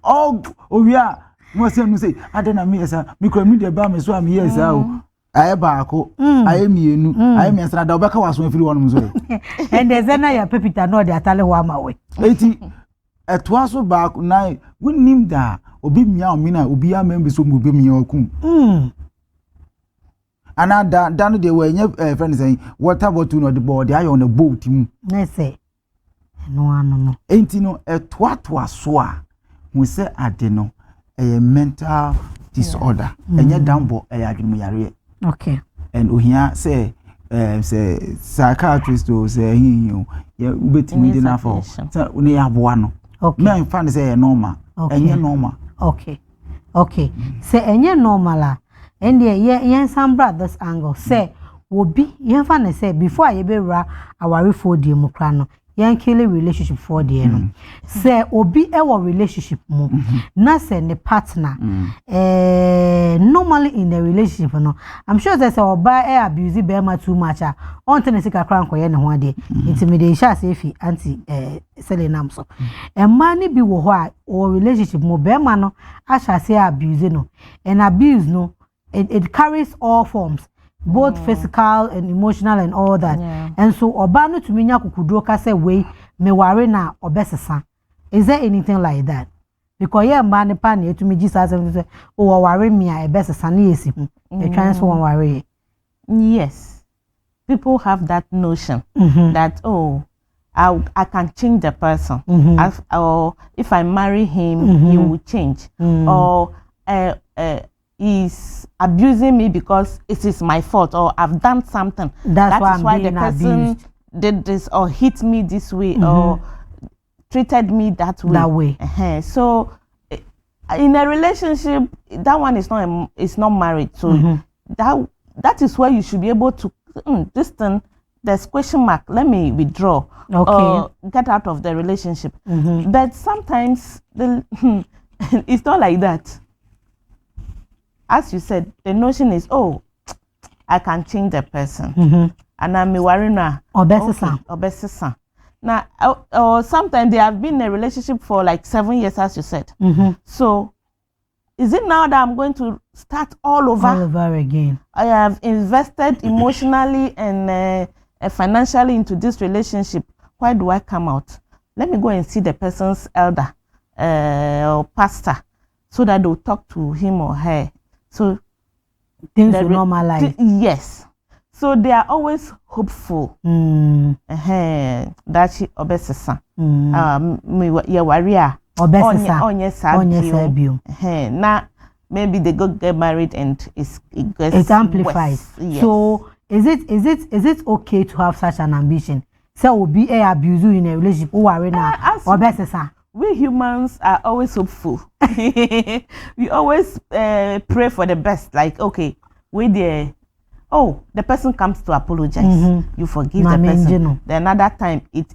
oh obia no say I don't know me sir because me de ba me so am here sir aye baako aye mienu aye miensa da obeka waso afiri wonum so and there's na ya pepita no de atale ho amawe eti etwaso baako na wonim da obi mia omina obi ya membe so obi mia okum ana da no de we nya friend say water bottle no de board aye on a boat mu na say no ano no enti no etwaso a we say ade no a mental disorder enye dambo adwumu yare. Okay. And uhia say psychiatrist or say you betimi dey na for say we aboa no. Okay. Me fan say normal. Enye normal. Okay. Okay. Say enye normal la. And yen some brothers angle say obi yen fan say before ye be ra aware for die mu kra no yen kill relationship for die no. Say obi e wo relationship mu na say ne partner normally in the relationship no I'm sure that say oba e abuse be ma too much on ten sika kra nkoye ne ho ade intimidation say fi anti selenam so e man ni bi wo ho a o relationship mu be ma no asha say abuse no and abuse no it carries all forms both physical and emotional and all that. And so oba no tumi nya kukuduro ka say we me ware na obesesa. Is there anything like that? Because yeah man pa na etumi Jesus say o ware me a obesesa na yesi hu. E twan so won ware. Yes. People have that notion that I can change the person. Or if I marry him he will change. Or he's abusing me because it is my fault or I've done something. That is why the person did this or hit me this way or treated me that way. That way. So in a relationship, that one is not married. So that is where you should be able to this thing. There's question mark. Let me withdraw. Or get out of the relationship. But sometimes it's not like that. As you said, the notion is, oh, I can change the person, and I'm worrying now. Obesisa. Now, or sometimes they have been in a relationship for like 7 years, as you said. So, is it now that I'm going to start all over again? I have invested emotionally and financially into this relationship. Why do I come out? Let me go and see the person's elder or pastor, so that they'll talk to him or her. So things will normalize. Yes. So they are always hopeful. That she obesesa. Me warrior. Obesesa. Now maybe they go get married and it amplifies. Yes. So is it okay to have such an ambition? So will be a abuse in a relationship obesesa. We humans are always hopeful. We always pray for the best. Like, okay, the person comes to apologize. You forgive the person. Then another time, it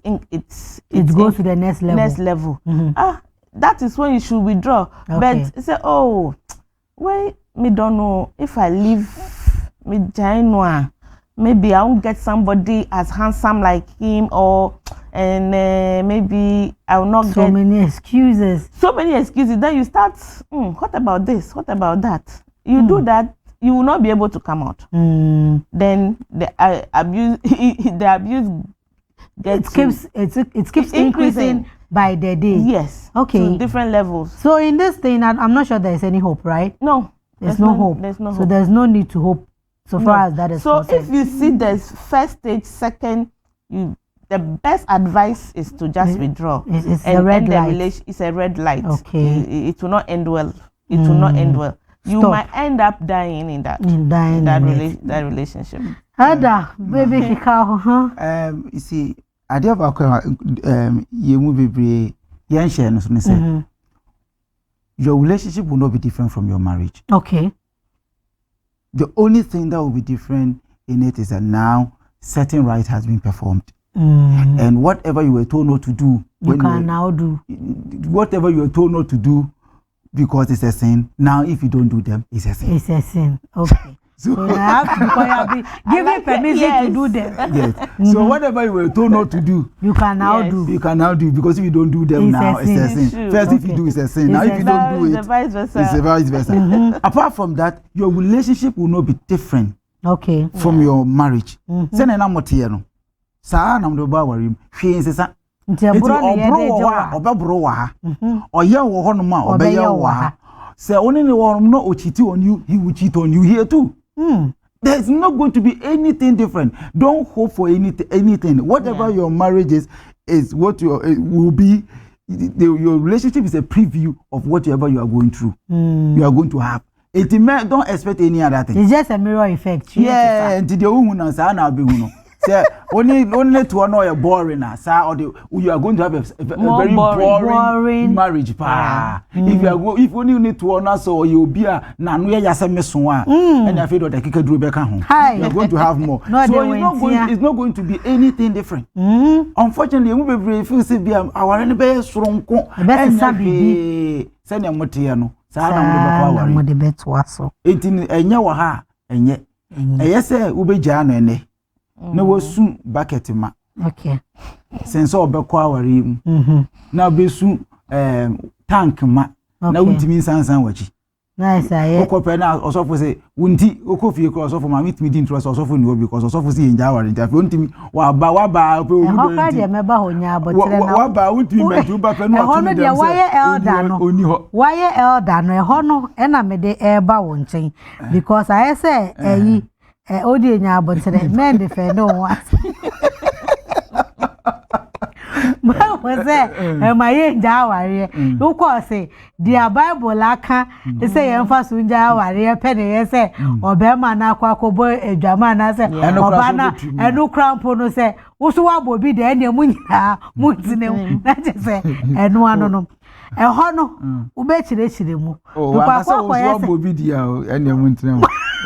goes to the next level. That is when you should withdraw. Okay. But say, oh, why me don't know if I leave me January. Maybe I won't get somebody as handsome like him, and maybe I will not get so many excuses. Then you start, what about this? What about that? You do that, you will not be able to come out. Then the abuse gets it keeps increasing by the day. Yes. Okay. To different levels. So in this thing, I'm not sure there is any hope, right? No. There's no hope. There's no hope. So there's no need to hope. So far as that is concerned. So if you see there's first stage, second, the best advice is to just withdraw. It's a red light. It's a red light. Okay. It will not end well. It will not end well. You might end up dying in that relationship. Ada, baby kika you see, I do have you move be your relationship will not be different from your marriage. Okay. The only thing that will be different in it is that now certain right has been performed. And whatever you were told not to do, you can now do. Whatever you were told not to do because it's a sin, now if you don't do them, it's a sin. It's a sin. Okay. So I have to give me permission to do them. Yes. So whatever you were told not to do, you can now do. You can now do, because if you don't do them now, it's a sin. First, if you do, it's a sin. Now, if you don't do it, it's a vice versa. Apart from that, your relationship will not be different. Okay. From your marriage. Send an amotiano. Sa na mdo ba warim. Hwe nsesa. Nti aburo ne ye de jewa. Obabro wa ha. Oye wo ho no ma obeye wo ha. Say only the one no cheat on you, he will cheat on you here too. There's not going to be anything different. Don't hope for anything. Whatever your marriage is what will be. Your relationship is a preview of whatever you are going through. You are going to have. Don't expect any other thing. It's just a mirror effect. Yeah, and the woman say na be huno. Say only to know you're boring or you are going to have a very boring marriage pa. If only you need to honor so you be a na no ya seme so a and I feel that kika duro be ka ho. You are going to have more. So it's not going to be anything different. Unfortunately, we be feel say be our ne be soronko and send your motie no. Sa na mo de beto aso. Enti enye wo ha enye. Eye say wo be gya no ene. No was soon bucket ma. Okay. Since all be kwawari mu. Na be soon tank ma. Na untimi sansan wachi. Nice aye. Okope na osofo say unti okofie ko osofo ma meet me din trust osofo ni because osofo say enja wari nti afi untimi wa ba pe omu do. Hoka de meba honya abotre na. Wa ba untimi metu ba pe no atumi dem. Waye elder no. Waye elder no ho no e na me de eba wo nchen because I say eyi Odi nya abontere men defend no one. But was there my nja aware. You call say the Bible aka say yemfa so nja aware pe ne ye say obema na akwa kobo edwama na say obana enu krampo no say wo so wa bobi de ene mu nyina mu tine na je say enu ano no. ho no ube chire mu because ko yes bobi dia ene mu ntrem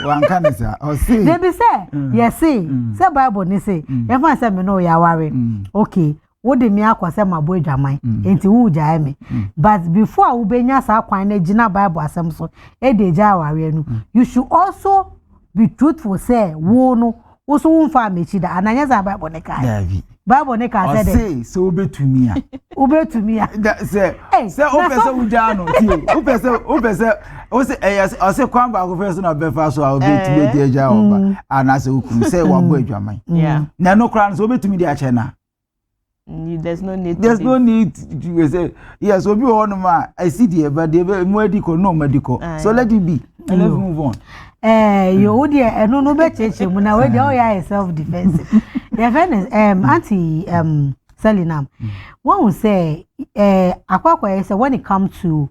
wan kan say o say they be say yes say Bible ni say you fan say me no ya ware okay wo de mi akwase mabo adwaman enti wo gya me but before wo benya sa kwan na gina Bible asem so e de gya ware no you should also be truthful say wo no wo so wo fa mechi da ananya za Bible ne ka Bible ne ka say so obetumi a say o pese wo gya no ti o pese o say kwan ba go first na be fa so a obetumi de gya oba ana say okum say wo abo adwaman na no kran so obetumi de a che na there's no need to say yes obi one ma I see the but the medical no medical so let it be and let's move on you dey no be cheche mu na we dey all ya self defensive your fairness auntie Selinam one will say akwakwa say when it comes to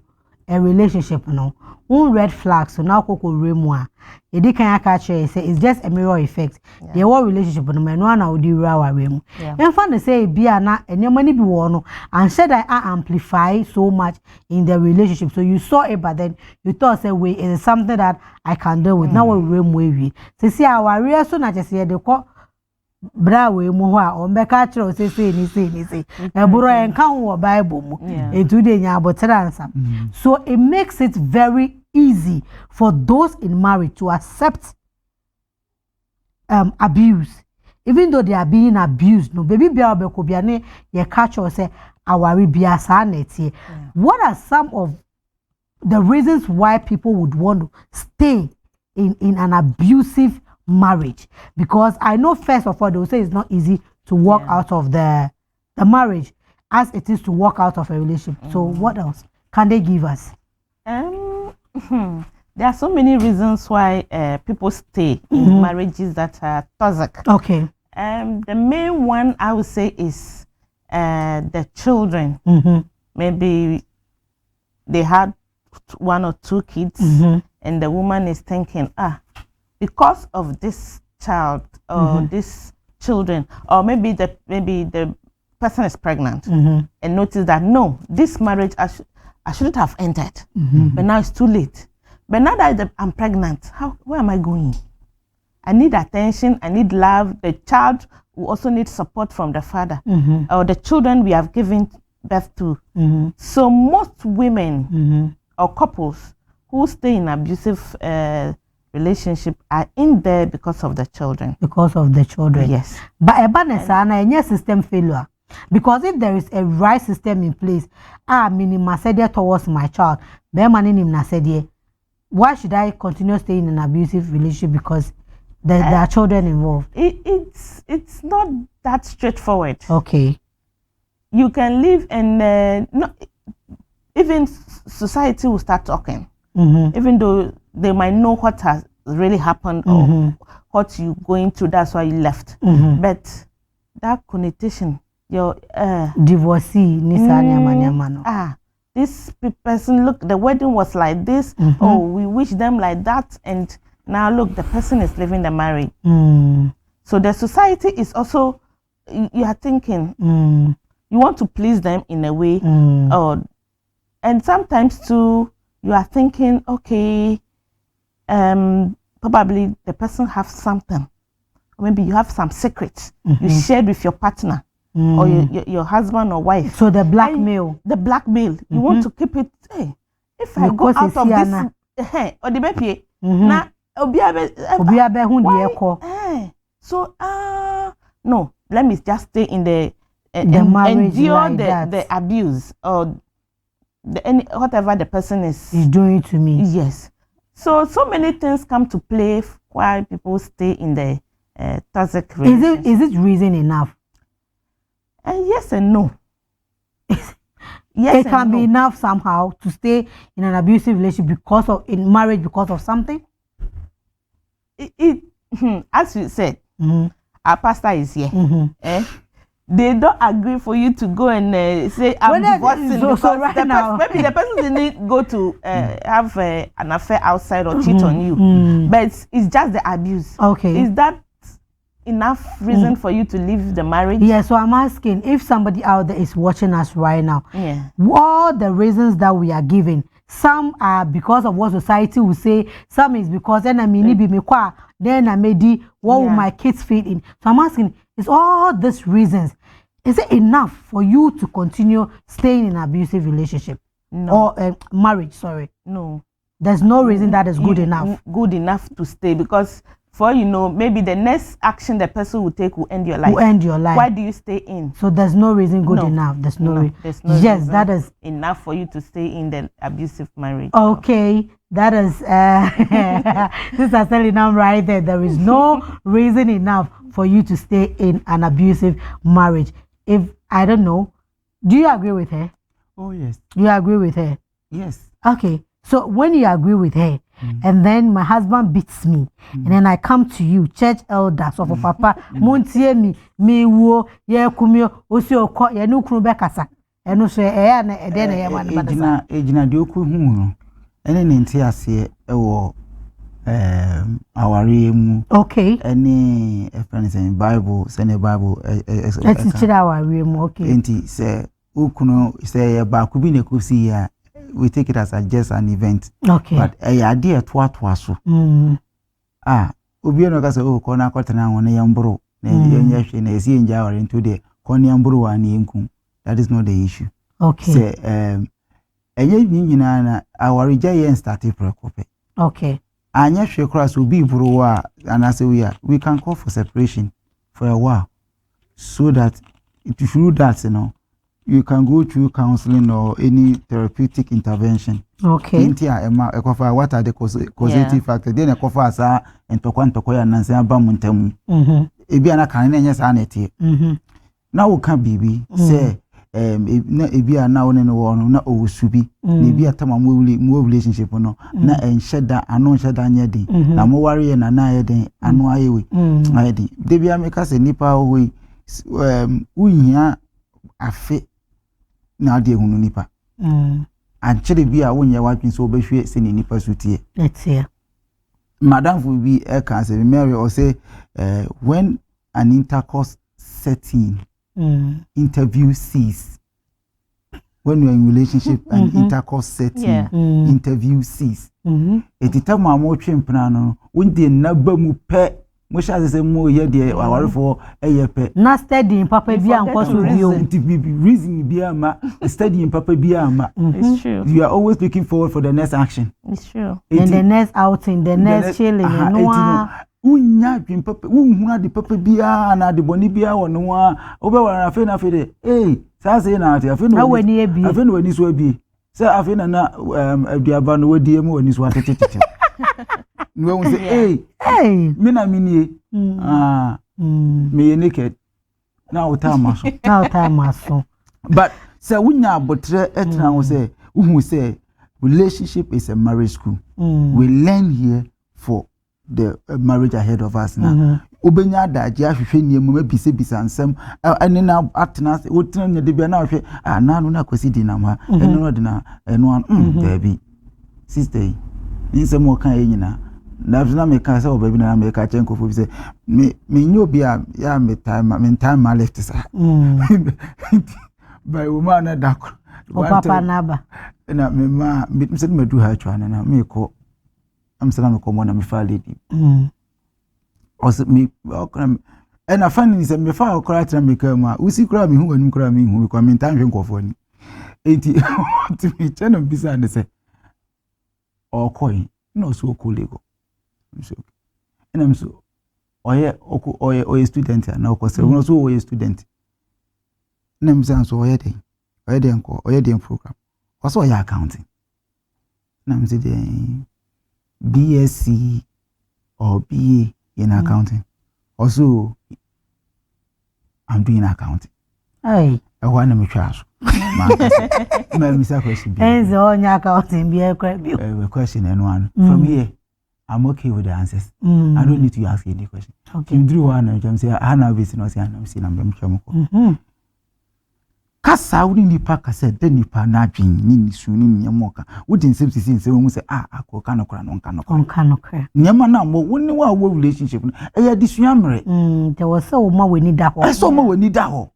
a relationship no one red flag so now koko remua e dey kan catch say it's just a mirror effect the whole relationship no man na odi ra wa remu en fa no say bia na enema ni bi wo no and said I amplify so much in the relationship so you saw it but then you thought say wait it is something that I can deal with now we remu wi say our real so na say dey ko bra we mu ho a o be ka kire o say e buru en kan wo Bible mu etu de nya abotra ansam so it makes it very easy for those in marriage to accept abuse even though they are being abused no baby bia obeko bia ne ye catch or say awari bia sa na tie what are some of the reasons why people would want to stay in an abusive marriage? Because I know first of all they will say it's not easy to walk out of the marriage as it is to walk out of a relationship. So what else can they give us? There are so many reasons why people stay in marriages that are toxic. Okay. The main one I would say is the children. Maybe they had 1 or 2 kids and the woman is thinking, because of this child or these children, or maybe the person is pregnant and notice that no, this marriage I shouldn't have entered, but now it's too late. But now that I'm pregnant, where am I going? I need attention, I need love. The child will also need support from the father or the children we have given birth to. So most women or couples who stay in abusive relationship are in there because of the children. Because of the children. Yes. But a system failure. Because if there is a right system in place, minima said towards my child, why should I continue staying in an abusive relationship because there are children involved? It's not that straightforward. Okay. You can live and even society will start talking. Even though they might know what has really happened or what you're going through, that's why you left. But that connotation, your divorcee, this person, look, the wedding was like this. Oh, we wish them like that, and now look, the person is leaving the marriage. So the society is also, you are thinking, you want to please them in a way, and sometimes too, you are thinking, okay, probably the person has something, or maybe you have some secrets you shared with your partner. Or your husband or wife. So the blackmail. You want to keep it. Hey, if I go out of this, or the baby, na so no, let me just stay in the endure like the abuse or whatever the person is doing to me. Yes. So many things come to play why people stay in the toxic relationship. Is it reason enough? Yes and no. Yes, it can be enough somehow to stay in an abusive relationship in marriage because of something. As you said, our pastor is here. They don't agree for you to go and say I'm divorcing because right now, maybe the person didn't go to have an affair outside or cheat on you, but it's just the abuse. Okay, is that enough reason for you to leave the marriage? Yeah, so I'm asking if somebody out there is watching us right now. Yeah. All the reasons that we are giving, some are because of what society will say, some is because then I mean be me kwa, then I made what will my kids fit in. So I'm asking, is all these reasons, is it enough for you to continue staying in an abusive relationship? No. Or marriage, sorry. No. There's no reason that is good enough. Good enough to stay, because for maybe the next action the person will take will end your life. Will end your life. Why do you stay in? So there's no reason good enough. There's no reason. Yes, that is enough for you to stay in the abusive marriage. Okay, that is Sister Selena right there. There is no reason enough for you to stay in an abusive marriage. If I don't know, do you agree with her? Oh yes. You agree with her? Yes. Okay. So when you agree with her, and then my husband beats me, and then I come to you, church elder, so for papa, montie me wo, ye kumio, osi oko, ye no kunu bekasa, eno so na ede na ye wan badasa. Ejina de oku hu no. Ene ne nti ase ewo aware mu. Okay. Any friends in Bible, send a Bible let's teach aware mu. Okay. Enti say ukuno say ba ku bi ne kusi ya. We take it as just an event. Okay. But idea to so. Obi no ka say oh kona kwatena won yambro na yanyahwe na esi enja aware into the kona yambro wa na enku. That is not the issue. Okay. Say enye nyina na aware giant started prekope. Okay. Anyahwe cross obi bro wa anase we can call for separation for a while so that through that you can go through counseling or any therapeutic intervention. Okay. Intia what are the causative factors? Then ekofa asa entokwa ya nanse aba muntamu. Ebi ana kan na nya sa na tie. Na wo ka bibi say na ebi ana woni no wo no na owusubi na ebi atama mo relationship no na enhyeda ano enhyeda nya den na mo ware na na yeden ano ayewe ayedi de bia me ka se nipa hoyi unhia afe na ade hunu nipa ankyere bi a wonye wadwen so obehwe se ni nipa sutie. Let's hear. Madam will be a cancer Mary or say when an intercourse setting interview cease, when you're in relationship and intercourse setting interview cease, it time more chimpano when the naba mu pe much as say more ye dear our for a yepe na studying papa bia nko so reason bia ma studying papa bia ma. It's true. You are always looking forward for the next action. It's true. And the next outing, the next chilling, unya dream papa unhuna de papa bia na de boni bia wono a obewara afi na afi de sa say na ati afi no wani so abi say afi na aduaba no wadie mu wani so atetete no we say me na minie me ye naked na utama so but say unya abotre etra wo say uhu say relationship is a marriage school. We learn here for the marriage ahead of us now. Obenya daji ahwehwe niemu mabise ansem ene na atena wotena ne de bia na ahwe na no na kwasi di na ma ene no de na eno baby sister nsem o kan enyina na me kan say o baby na me ka chenko fo bi say me nyobi a ya me time left sa by woman na dako o papa naba na me ma me se me du ha twa na me ko am se na me ko mo na me fa lady also me and a funny is me fa okra tra me ka ma usi kra me hu anum kra me hu because me tan hwe nkofo ni enti to me channel bisa ne say o coin no so ko lego so and am so oye student na o ko se no so oye student na me say so oye den program also oye accounting na me say the BSc or BA in accounting. Also, I'm doing accounting. Hey. I want to make sure. My question. On accounting, be a question and one. From here, I'm okay with the answers. I don't need to ask any question. Okay. You drew one and say, I have not seen I'm kasa woni nipa kasa de nipa na adwen ni nisu ni nyemoka wodi nsem sisi nsem hu se akoka no kra no nka no kra nyema na mo woni wa wo relationship no eya disua mre there was so ma weni da ho so ma weni da ho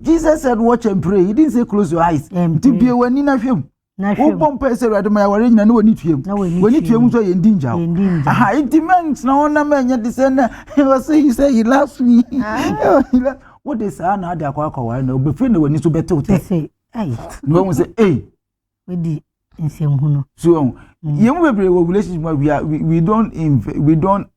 Jesus said watch and pray. He didn't say close your eyes to be wani na hwem wo pompa se rade ma ya ware nyina na wani tuem wani tuem so ye ndinja aha intimate na ona ma nya de se na he say he loves me what they say na ade akwa ware na obefe na wani so beto te say no one say we di nsem hu no so yemu bebre wo relationship we don't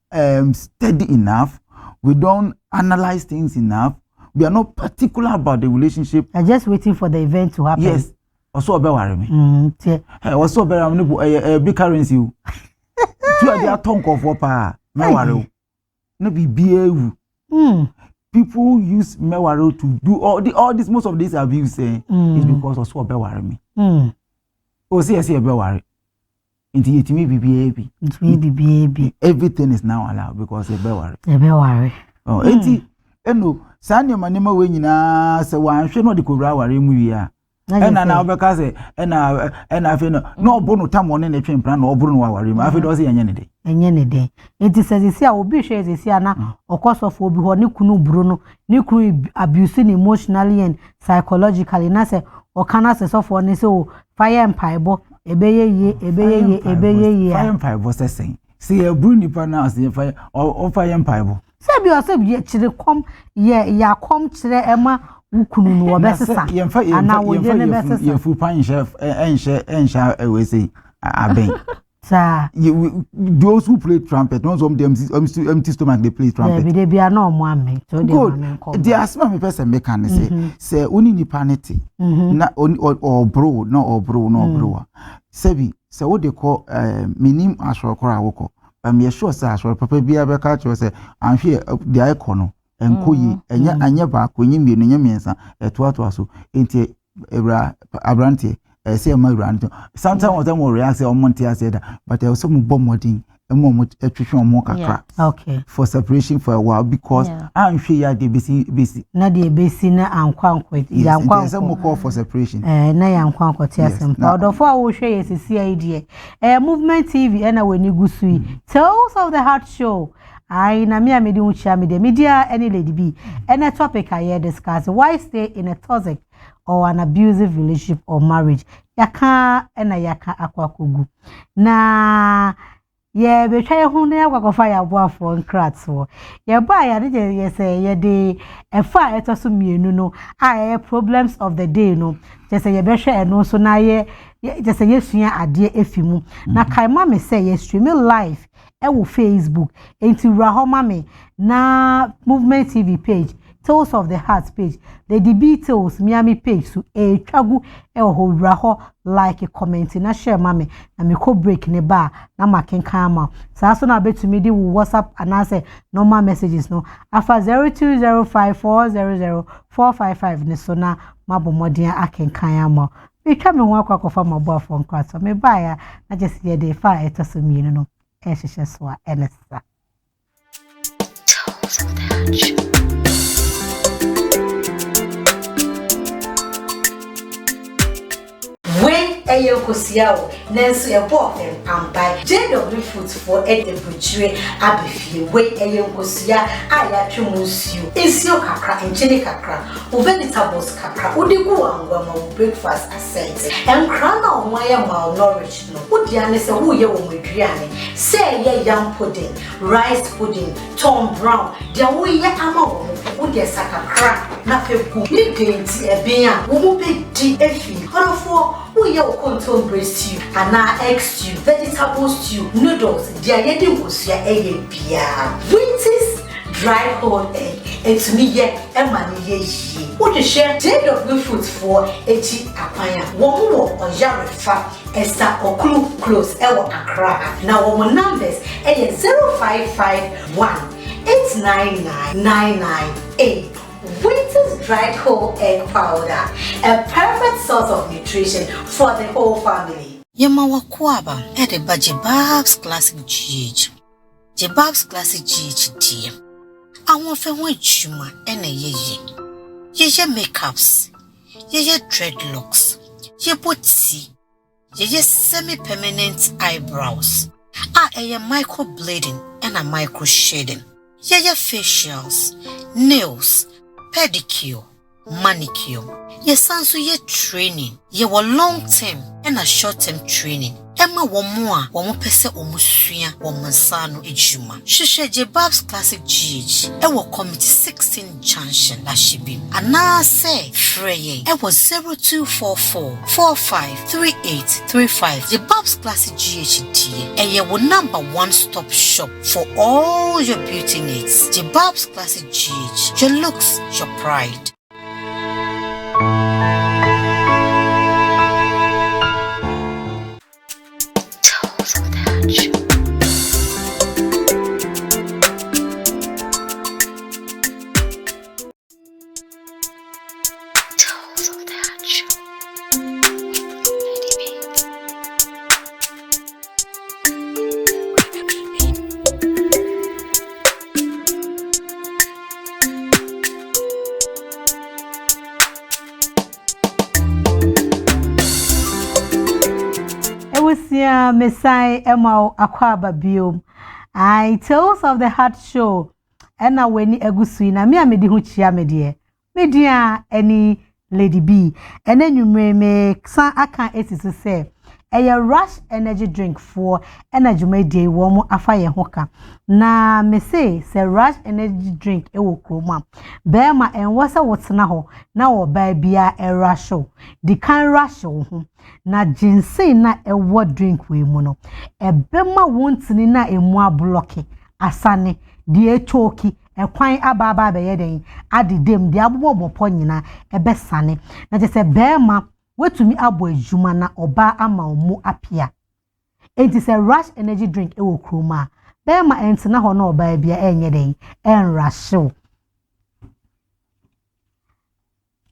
study enough, we don't analyze things enough, we are not particular about the relationship. I'm just waiting for the event to happen. Yes. Also about worry me. Also about big currency. You are the tongue of wapa. Me worry. No be behavior. People use mewaro to do all this. Most of this abuse is because also about worry me. Oh, see, about worry. It may be baby. It may be baby. Everything is now allowed because it's worry. Oh, no. Sanya manema we nyina se wanhwe no de kowura ware mu wi a ena na obeka se ena afi no obo no tam ne twempra na oburu no ware mu afi do se yenye ne de enti sesi a obi hwe sesi a na okosofo obi ho ne kunu buru no ne kunu abuse emotionally and psychologically na se okana se sofo ne se o fire empire ebeye fire empire se sen se e buru nipa na se fire o fire empire Sabi o sabi chire kom ya kom chire ema wukunu no obesesa ana wo je ne besesa ye fu pan chef ensha we say aben sa those who play trumpet no some them empty stomach they play trumpet they be na omo amen so they the asma me person make can say oni nipa neti na or bro no bro sabi say what they call minim asokora woko me sure say asoro papa bia be ka cho say anhwe the icon enkoyi anya ba konyi mienu nya miensa eto aso enti ebra abrantie say ma abrantie sometimes what them react say omonte ase da but there was some bomodin emo etwehwe omo kakra okay for separation for a while because anhwe ya de bisi na de bisi na ankwankwa ya ankwankwa some call for separation na ya ankwankwa ti asem odofo a wo hwe yesisi idea movement tv na weni gusui Tales of the Heart show I na me amedi uncha media any lady be any topic I hear discuss why stay in a toxic or an abusive relationship or marriage yaka akwakogu na ye be twa hu na akwakofa ya boafo nkrats wo ye ba ya de ye say ye de efa etoso mienu no problems of the day no je say ye be hwe eno so na ye je say ye sua ade efimu na kaima me say ye stream live ewo Facebook enti rahoma me na Movement TV page Tales of the Heart page the details Miami page so twagu ewo raho like comment na share mame na me ko break ne ba na makenkan ama sa so na betumi di WhatsApp anase normal messages no afa 0205400455 ne so na mabomodin akenkan ama me twa me ho akwakofa maboafo nkwaso me ba ya na just ye dey fa etosomienu no Eshesheswa Enesa. When Ayokosiao, Nancy a boy and by JW Food for Eddie Butchery, Abbey, when Ayokosia, Ayachumus, Isio Kakra and Jenny Kakra, Vegetables Kakra, Udigu and Wama breakfast assent, and crown on Maya malnourished. Udianis a wooya with Driani, say ye young pudding, rice pudding, Tom Brown, dear wooya among Udia Sakakra, Nafe Pooh, Dainty, a beer, who be DFE, or for who your control breast stew, and now egg stew, vegetable stew, noodles, dear Yedi was your egg and beer. Winters, dried whole egg, and to me yet a money ye. What to share JW Food for Echi Apaya, one more or Jarifa, Esther or Clue Close, Ewa Accra. Now, our numbers 0551 899 998. Winters dried whole egg powder, a perfect source of nutrition for the whole family. Yamawa Kwaba at a Jebab's Classic GH. Jebab's Classic GH dear. I want for one chuma and a ye. Yeye makeups, yeye dreadlocks, ye booty, yeye semi-permanent eyebrows, eye microblading and a micro shading, yeye facials, nails, pedicure, manicure. Ye sanso ye training, ye were long term and a short term training. Emma womwa, womopese omusua, womansano ejuma. Shishe Jebab's Classic GH, ewo Committee 16 Junction, Lashibi. Ana se, Freye, ewo 0244 453835. Jebab's Classic GH, eye wo number 1 stop shop for all your beauty needs. Jebab's Classic GH, your looks, your pride. Mesai Emma Akwaba Biom. I Tales of the Heart Show. And now when Egusi na me amedi hu chia media any Lady B. And then you may san aka esi say a Rush energy drink for energy media warm afa ye hoka. Na me say Rush energy drink ewo kroma. Bema en wasa wotsena ho na wo ba bia e rush. Di kan rush ho. Na ginseng na ewo drink we mu no. Ebema wontini na emu ablock asane di echoki ekwan ababa be yeden adidem di abobo nyina ebesane na je se bema wetumi abo adwuma na oba ama omu apia enti se Rush energy drink ewo kroma bema entina ho na oba bia enyeden enrashew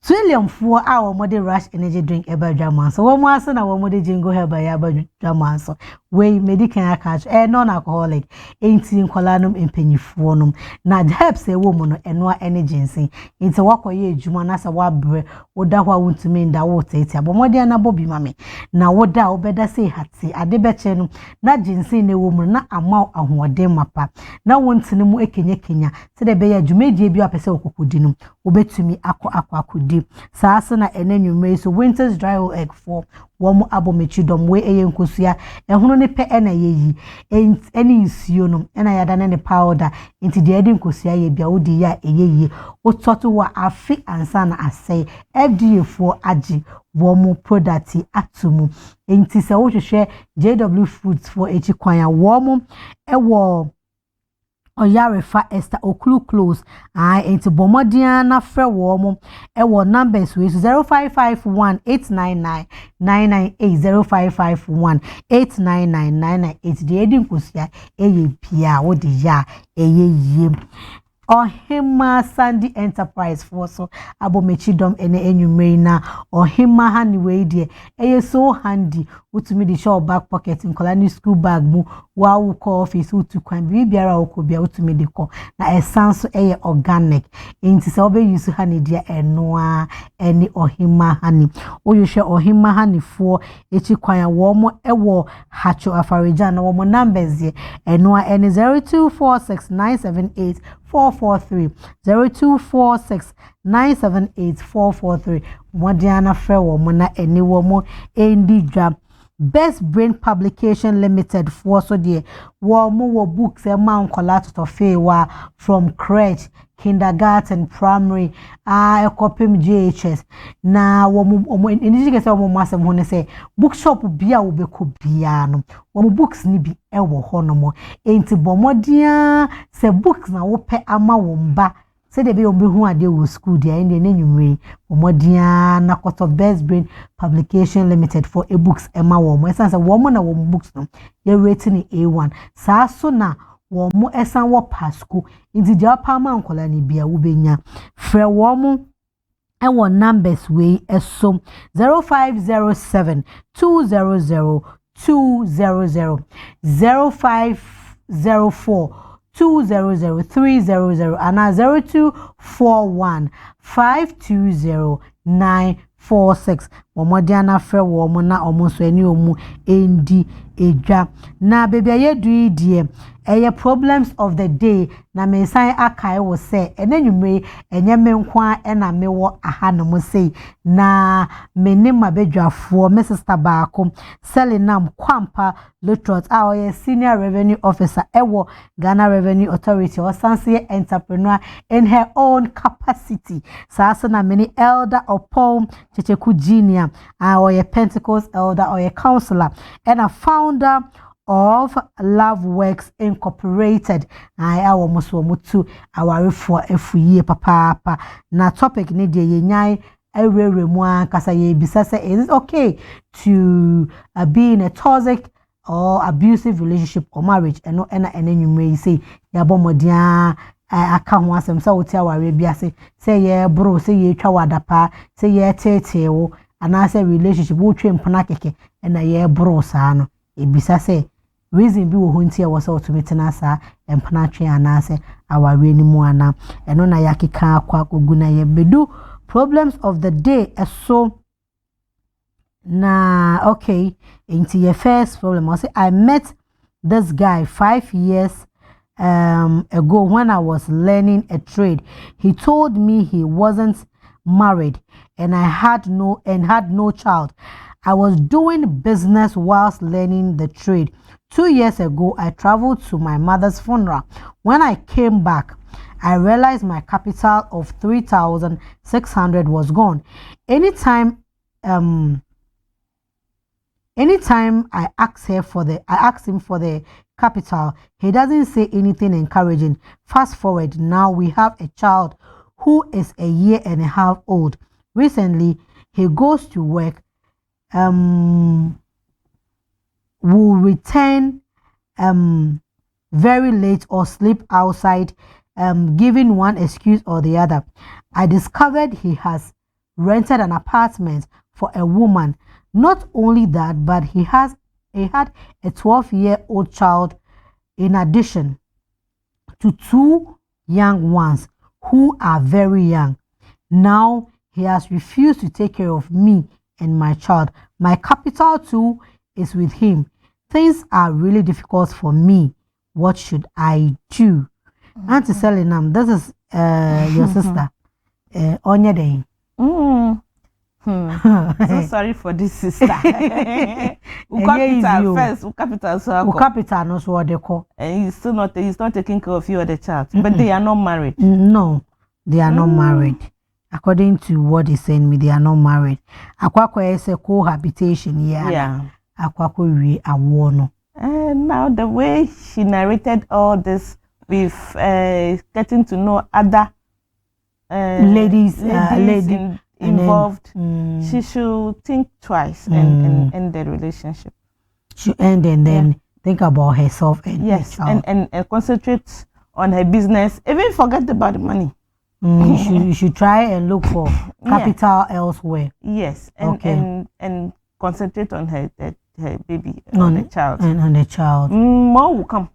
William for our mother Rush energy drink eba dwaman so wo mo ase na wo mother jingo heba ya ba dwaman so we medical catch non-alcoholic enti nkolanum empanyifuonum na helps e wo mu no eno energy nsin enti wakoye adwuma na sa wabre woda hwa wontumi nda wo tete abomode na bobi mame na woda obeda sei hati ade beche no na jinsin ne wo mu na ama ahoɔden mapa na wontini mu ekenya se de be ya dwumadie bi apese okokodi no obetumi akodi saasa na enanwume so Winter's dry hole egg for womu abomechidom we eyenkosua ehunu ne pe na yeyi eni nsuo no na yada ne powder enti de edi nkosua ye bia wodi ya eyeyi ototo wa afi ansa na asai FDA for agi womu product atumu enti se wo hwehwe JW Foods for echikwan ya womu ewo Oyarefa Esther Okulu close enti bomodia na frɛ wo mo wo numbers we 0551899998 0551899998 de edi nkosia eye bia wo de ya eye yiem Ohima Sandy Enterprise for so abomechidom ene enwumre na Ohima Haniwe die eye so handy utumi di show back pocket nkolani school bag mu wa wo ko office utu kwan biara okobia utumi di ko na esanso eye organic enti se obe use hani dia enoa eni Ohima Hani oyehwe Ohima Hani for echi kwan wo mo ewo hacho afareja na wo mo numbers ye enoa eni 0246978443 0246978443 Modiana Frewo Mona eni wo mo endi dwa Best Brain Publication Limited for so dear wo books e ma nkola totofe from crèche kindergarten primary ekopim JHS na wo eniji kese wo masem ho ne se bookshop bia wo beko bia no wo books ni bi ewo ho no mo enti bomodia se books na wo pe ama wo mba se de be obehu ade wo school dia ende na nwumre bomodia na koto Best Brain Publication Limited for ebooks ema wo mo esanse wo mo na wo books no ye rating A1 sa so na wo mo esan wo pasco indi dia pa ma nkola ni bia wo benya frɛ wo mo ewo numbers we eso 0507 200 200 0504 200-300 and 0241-520-946. Womodiana fe womona omonso eni omu endi edwa. Na baby ayedu die eye problems of the day na me san akai wo se enenwumre enye me nkwa na me wo aha no mo sei na me ne mabedwafo me sister baako Selinam Kwampa Lutrot a oye senior revenue officer ewo Ghana Revenue Authority or sanse entrepreneur in her own capacity. Sasa na many elder Opom Checheku Junior or a Pentecost elder or a counselor and a founder of Love Works Incorporated. I almost mutu our for every year papa na topic ni de yenyai ewremwa kasa ye bisase. Is it okay to be in a toxic or abusive relationship or marriage? And no you may say ya bomodia aka ho asem sa wotia ware biase say ye bro say ye twa wadapa say ye tete wo anase relationship wo twa mpona keke na ye bro sa no ebisa say reason bi wo honti e wo say otometena sa mpona twa anase aware ni mu ana eno na yakeka akwa koguna ye bedu problems of the day so na okay into your first problem. I say I met this guy 5 years ago when I was learning a trade. He told me he wasn't married and had no child. I was doing business whilst learning the trade. 2 years ago I traveled to my mother's funeral. When I came back I realized my capital of 3,600 was gone. Anytime I ask him for the capital, he doesn't say anything encouraging. Fast forward, now we have a child who is a year and a half old. Recently, he goes to work, will return very late or sleep outside, giving one excuse or the other. I discovered he has rented an apartment for a woman. Not only that, but he had a 12-year-old child in addition to 2 young ones who are very young. Now he has refused to take care of me and my child. My capital too is with him. Things are really difficult for me. What should I do? Auntie Selinam, this is your sister. Onya day. So sorry for this sister. Capital first, capital so capital no so they call. And he's not taking care of you or the child. But they are not married. No, they are not married. According to what he sent me, they are not married. Akwako is a cohabitation, yeah. Akwako we are one. And now the way she narrated all this with getting to know other ladies involved, she should think twice and end the relationship. She end and then think about herself and yes, and concentrate on her business. Even forget about the money. You should try and look for capital elsewhere. Yes, and concentrate on her baby, on the child, and on the child. More will come.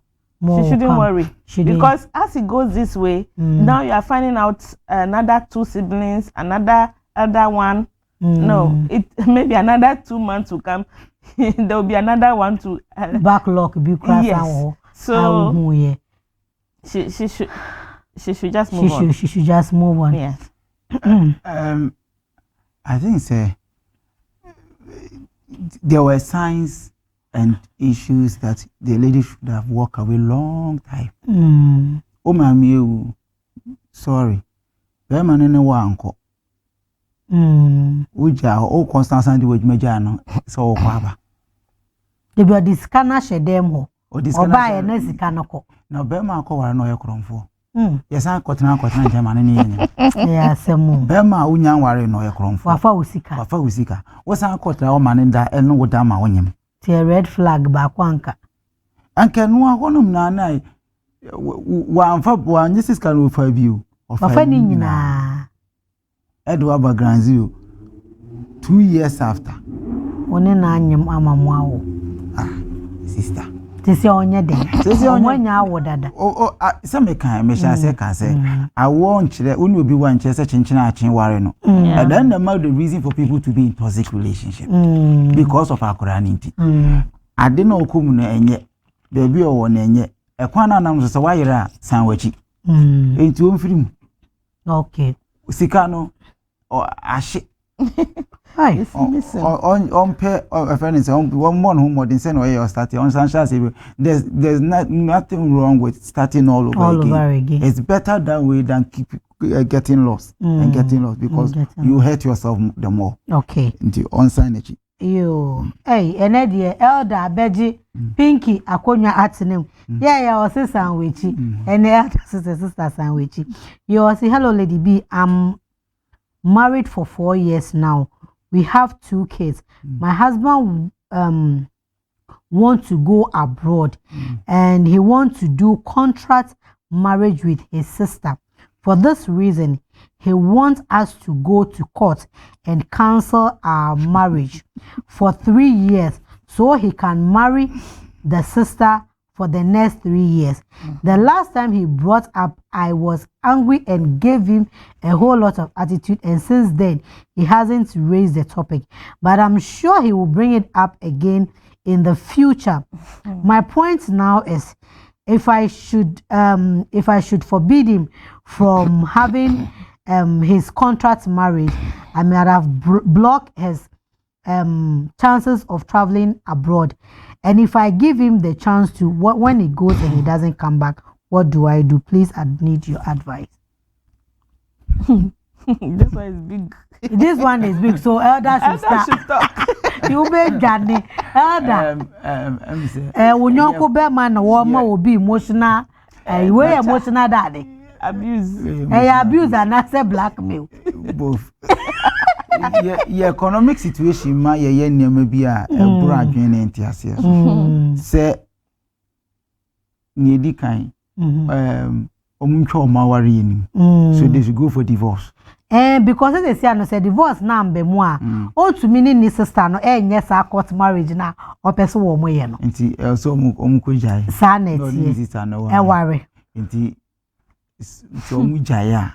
She shouldn't worry. Because as it goes this way, now you are finding out another 2 siblings, another other one. No, it maybe another 2 months will come. There will be another one to backlog. Yes. So she should just move on. She should just move on. Yes. I think there were signs and issues that the lady should have walked away long time. Oh my sorry. Very man wa anko. Uja o Constance and the Majano so kwaba. They be this scanner she dem ho. Or buy a nesi kanoko. Now Bema ko wara no yekromfo. Yes, I kotena German ni. Yeah, semu. Bema unya ware no yekromfo. Wafa usika. Wasa kotena o maninda eno woda ma wonyem. Te red flag ba kwanka. Anka no akonom na na wa amfa wa nyesis kan o fa biu. Wafa ni nyina. Edward Bagranzio 2 years after. One na anyem amamuawo. Sister. Tisi onye de. Tisi onye awodada. Some can me shall say can say I want you only be one chess chin ware no. And then the reason for people to be in toxic relationship because of our Quranity. I didn't know come enye baby or one enye a kwana nam so wire sandwich into film. Okay. Sikano or ashi. Hi. On pair of friends on one who more than send away or starting on sunshine. There's nothing wrong with starting all over again. It's better that way than keep getting lost and getting lost because you hurt yourself the more. Okay. Into on signage. Yo, hey, Enedia, Elder Beji, Pinky, Akonya Atenem. Yeah, or sister sandwichy, and the elder sister sandwichy. You say, hello, Lady B. I'm married for 4 years now. We have 2 kids. My husband wants to go abroad and he wants to do contract marriage with his sister. For this reason, he wants us to go to court and cancel our marriage for 3 years so he can marry the sister for the next 3 years. The last time he brought up, I was angry and gave him a whole lot of attitude, and since then he hasn't raised the topic, but I'm sure he will bring it up again in the future. My point now is if I should forbid him from having his contract marriage, I might have blocked his chances of traveling abroad. And if I give him the chance to, when he goes and he doesn't come back, what do I do? Please, I need your advice. This one is big. This one is big, so Elder should start. You make Johnny. Elder. Unyoko Berman, woman will be emotional. You emotional daddy. Abuse. Abuse and I say blackmail. Both. Your economic situation ma ye nneema bi a eburu adwene enti ase se niedi kan omuntwa omaware nim so they should go for divorce because they say no say divorce na mbe mu a o to me ni sister no enye sa court marriage na opese wo mo ye no enti so omukojai sa na tie sister no ware enti so omujai a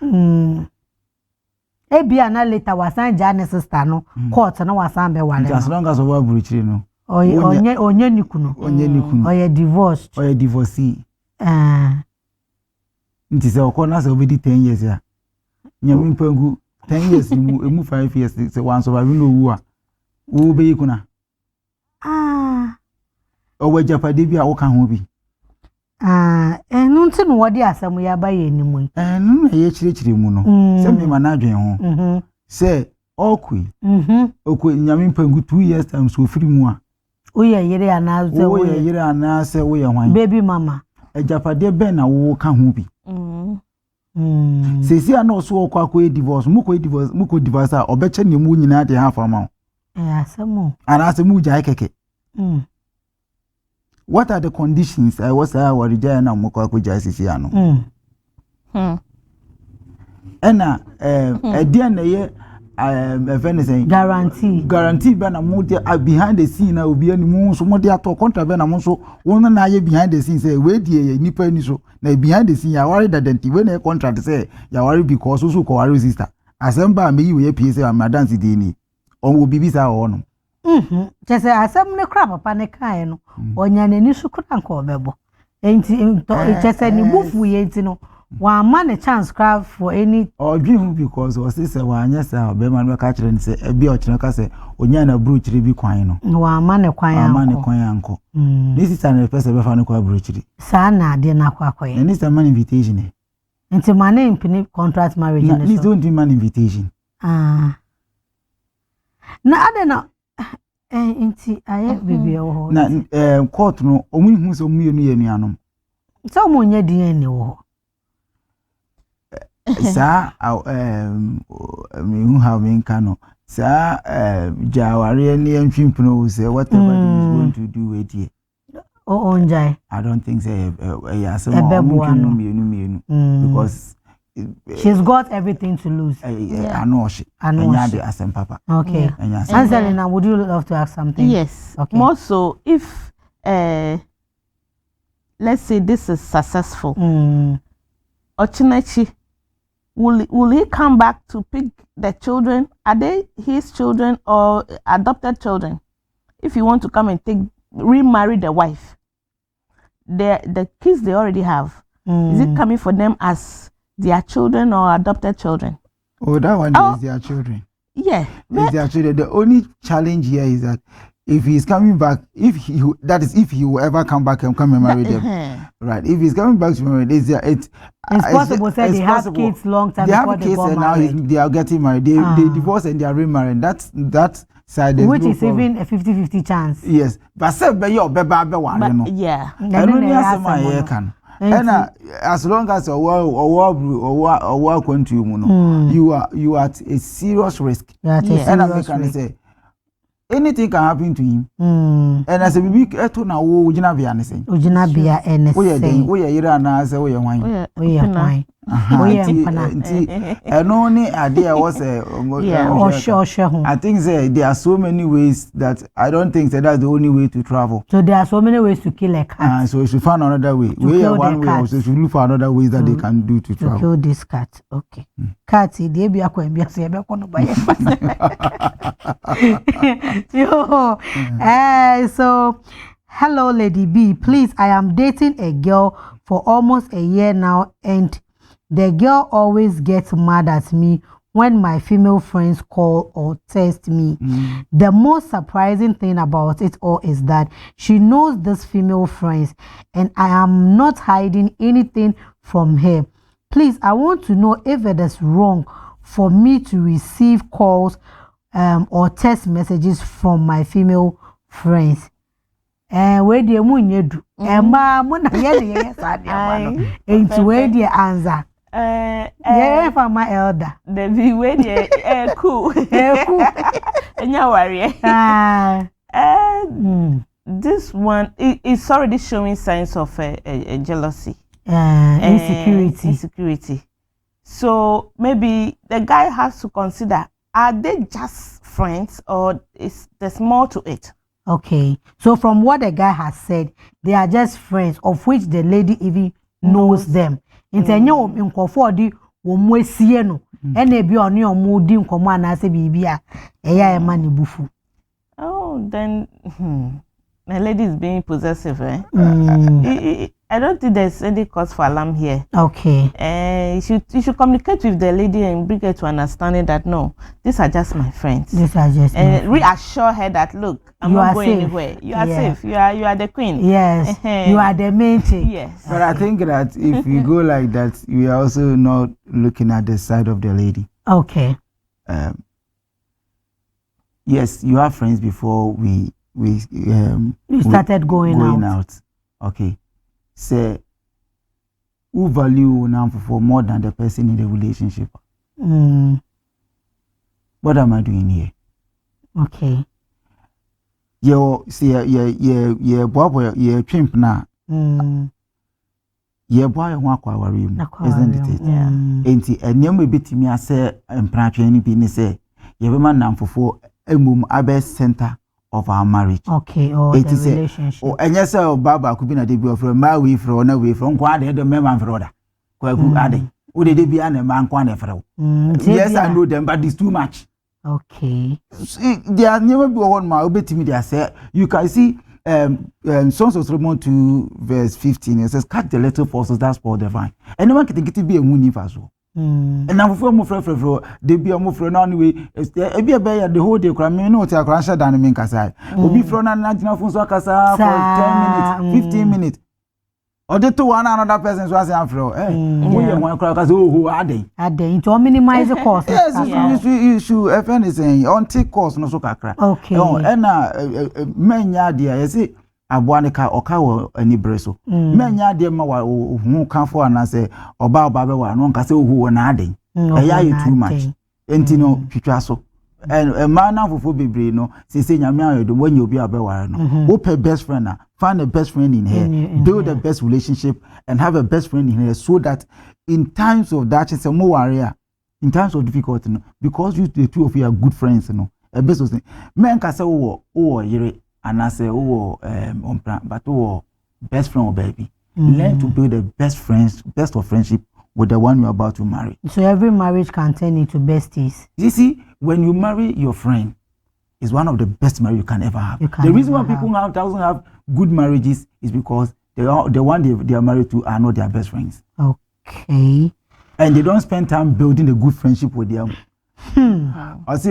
Ebia na later wasan jane sister no court no wasan be wale. As long as owa buruchiri no. Onye nikuno. Oye divorced. Oye divorcee. Nti se okona se obedi 10 years ya. Nyame mpangu 10 years emu 5 years se wan survive no wu a. Wo be yikuna. Owa japade bi a wo ka ho bi. Nunti no wodi asem ya ba ye nimu. No ye chire mu no. Se me ma na adwen ho. Se okui. Okui nyame mpangu 2 years time so free mu a. Oye yere ana se wo ye yere ana se wo ye hwan. Baby mama. Ejapade ben na wo ka ho bi. Sesi ana oso okwa divorce, muko divorce a obeche ne mu nyina de half amount. Asemu. Ana asemu jai keke. What are the conditions? I was reject na mukwa ko jasisi ano. Ena dia na ye guarantee be na mo dey behind the scene na obi ani mu so mo dey ato contract be na mo so won na ye behind the scene say we dey nipa ni so na behind the scene ya worry that we na contract say ya worry because so ko worry sister asemba me yi we pie say am dance dey ni on wo bibisa o no. Chese asem ne kra papa ne kan no onya nani su kra nko obebo enti chese ni bufu ye enti no wa man a chance craft for any or dream because was this wa anya sa obema no ka kire ni se ebi o kire ka se onya na bruchiri bi kwan no wa man ne kwan anko man ne kwan anko this is an person be fa no kwa bruchiri sa na ade na kwa kwa and this is man invitation enti man impini contract marriage no this don't man invitation na ade na enti aye bibi o na court no omunhu so omuye ye nuanom so omunye din ni wo sa me have in kano sa jaware ni enfimpuno say whatever he is going to do with here onjai I don't think say mienu because she's got everything to lose. I know she. The asem papa. Okay. Angelina, would you love to ask something? Yes. Okay. More so if let's say this is successful. Ochinachi, will he come back to pick the children? Are they his children or adopted children? If you want to come and remarry the wife, the kids they already have, is it coming for them as their children or adopted children? Oh, that one is their children. Yeah, it's their children. The only challenge here is that if he's coming back, if he will ever come back and come and marry them, right? If he's coming back to marry, it's possible. Say they have kids long time before they got married. Now they are getting married. They divorce and they are remarried. That side, which is even a 50-50 chance. Yes, but say yeah. And as long as or going to you are at a serious risk. And I can say anything can happen to him. And as a big eto na wo ujina bia ne sen. Ujina bia ene sen. Wo ye yira na say wo ye hwan. Wo ye hwan. Wo ye mpana. Eno ni ade was I think there are so many ways that I don't think that's the only way to travel. So there are so many ways to kill a cat. So you should find another way. We are one way also should look for another ways that they can do to travel. To kill this cat. Okay. Cat dey bia kwa bia so ye be kono ba ye. So hello Lady B, please, I am dating a girl for almost a year now, and the girl always gets mad at me when my female friends call or text me. The most surprising thing about it all is that she knows these female friends and I am not hiding anything from her. Please, I want to know if it is wrong for me to receive calls or text messages from my female friends. Where the munyedu ma muna ye sadia into where the answer yeah for my elder the be where the cool enya worry this one is already showing signs of a jealousy, insecurity. So maybe the guy has to consider, are they just friends or there's more to it? Okay, so from what the guy has said, they are just friends, of which the lady even knows them. Intenyo nkofo di womwesie no, ene bi oni omudi nkomo anase bibia, eya ema ne bufu. Oh, then my lady is being possessive, eh? I don't think there's any cause for alarm here. Okay. You should communicate with the lady and bring her to understanding that no, these are just my friends. These are just and reassure her that look, I'm not going anywhere. You are safe. You are the queen. Yes. You are the main thing. Yes. But I think that if we go like that, we are also not looking at the side of the lady. Okay. Yes, you have friends before we started going out. Okay. Say, who value now for more than the person in the relationship? What am I doing here? Okay. Boy, chimp na. Boy, isn't it? Yeah. Enti, and you may be to me, I say, and perhaps any business say, you have a man for a mum abe center of our marriage. Okay, or the relationship. Oh, and yes, Baba could be a debut from my way from away from quite the man for order. Quite good adding. Would they be a man quite for? Yes, I know them, but it's too much. Okay. There are never be one my obey to me. They say you can see Sons of Solomon 2 verse 15. It says, cut the little forces that spoil the vine. And no one can get to be a moon if as well. And now for more they be a more for anyway. Be a bear the whole day. Cram no to a crasher than a min casai. Will be from an antenna for 10 minutes, 15 minutes. Or the two one another person was afro. One crackers who are they? Are they to minimize the cost? Yes, you should, if anything, on take cost no so crack. Okay. Oh, and men yadia, you see. Abuanika okawo ani breso menya de ma wa hu kan fo ana se oba babe wa no nka se hu na aden eya you too much enti no twitwa so and man na fofo bebre no se nyame ayodo when you be abewa no open best friend na find a best friend in her build a best relationship and have a best friend in her so that in times of that it's a more warrior in times of difficulty no because you the two of you are good friends no e best thing men ka se wo yire and I say, oh, but oh, best friend or baby. Learn to build the best of friendship with the one you're about to marry. So every marriage can turn into besties. You see, when you marry your friend, it's one of the best marriage you can ever have. The reason why people doesn't have good marriages is because the one they are married to are not their best friends. Okay. And they don't spend time building a good friendship with them. I say,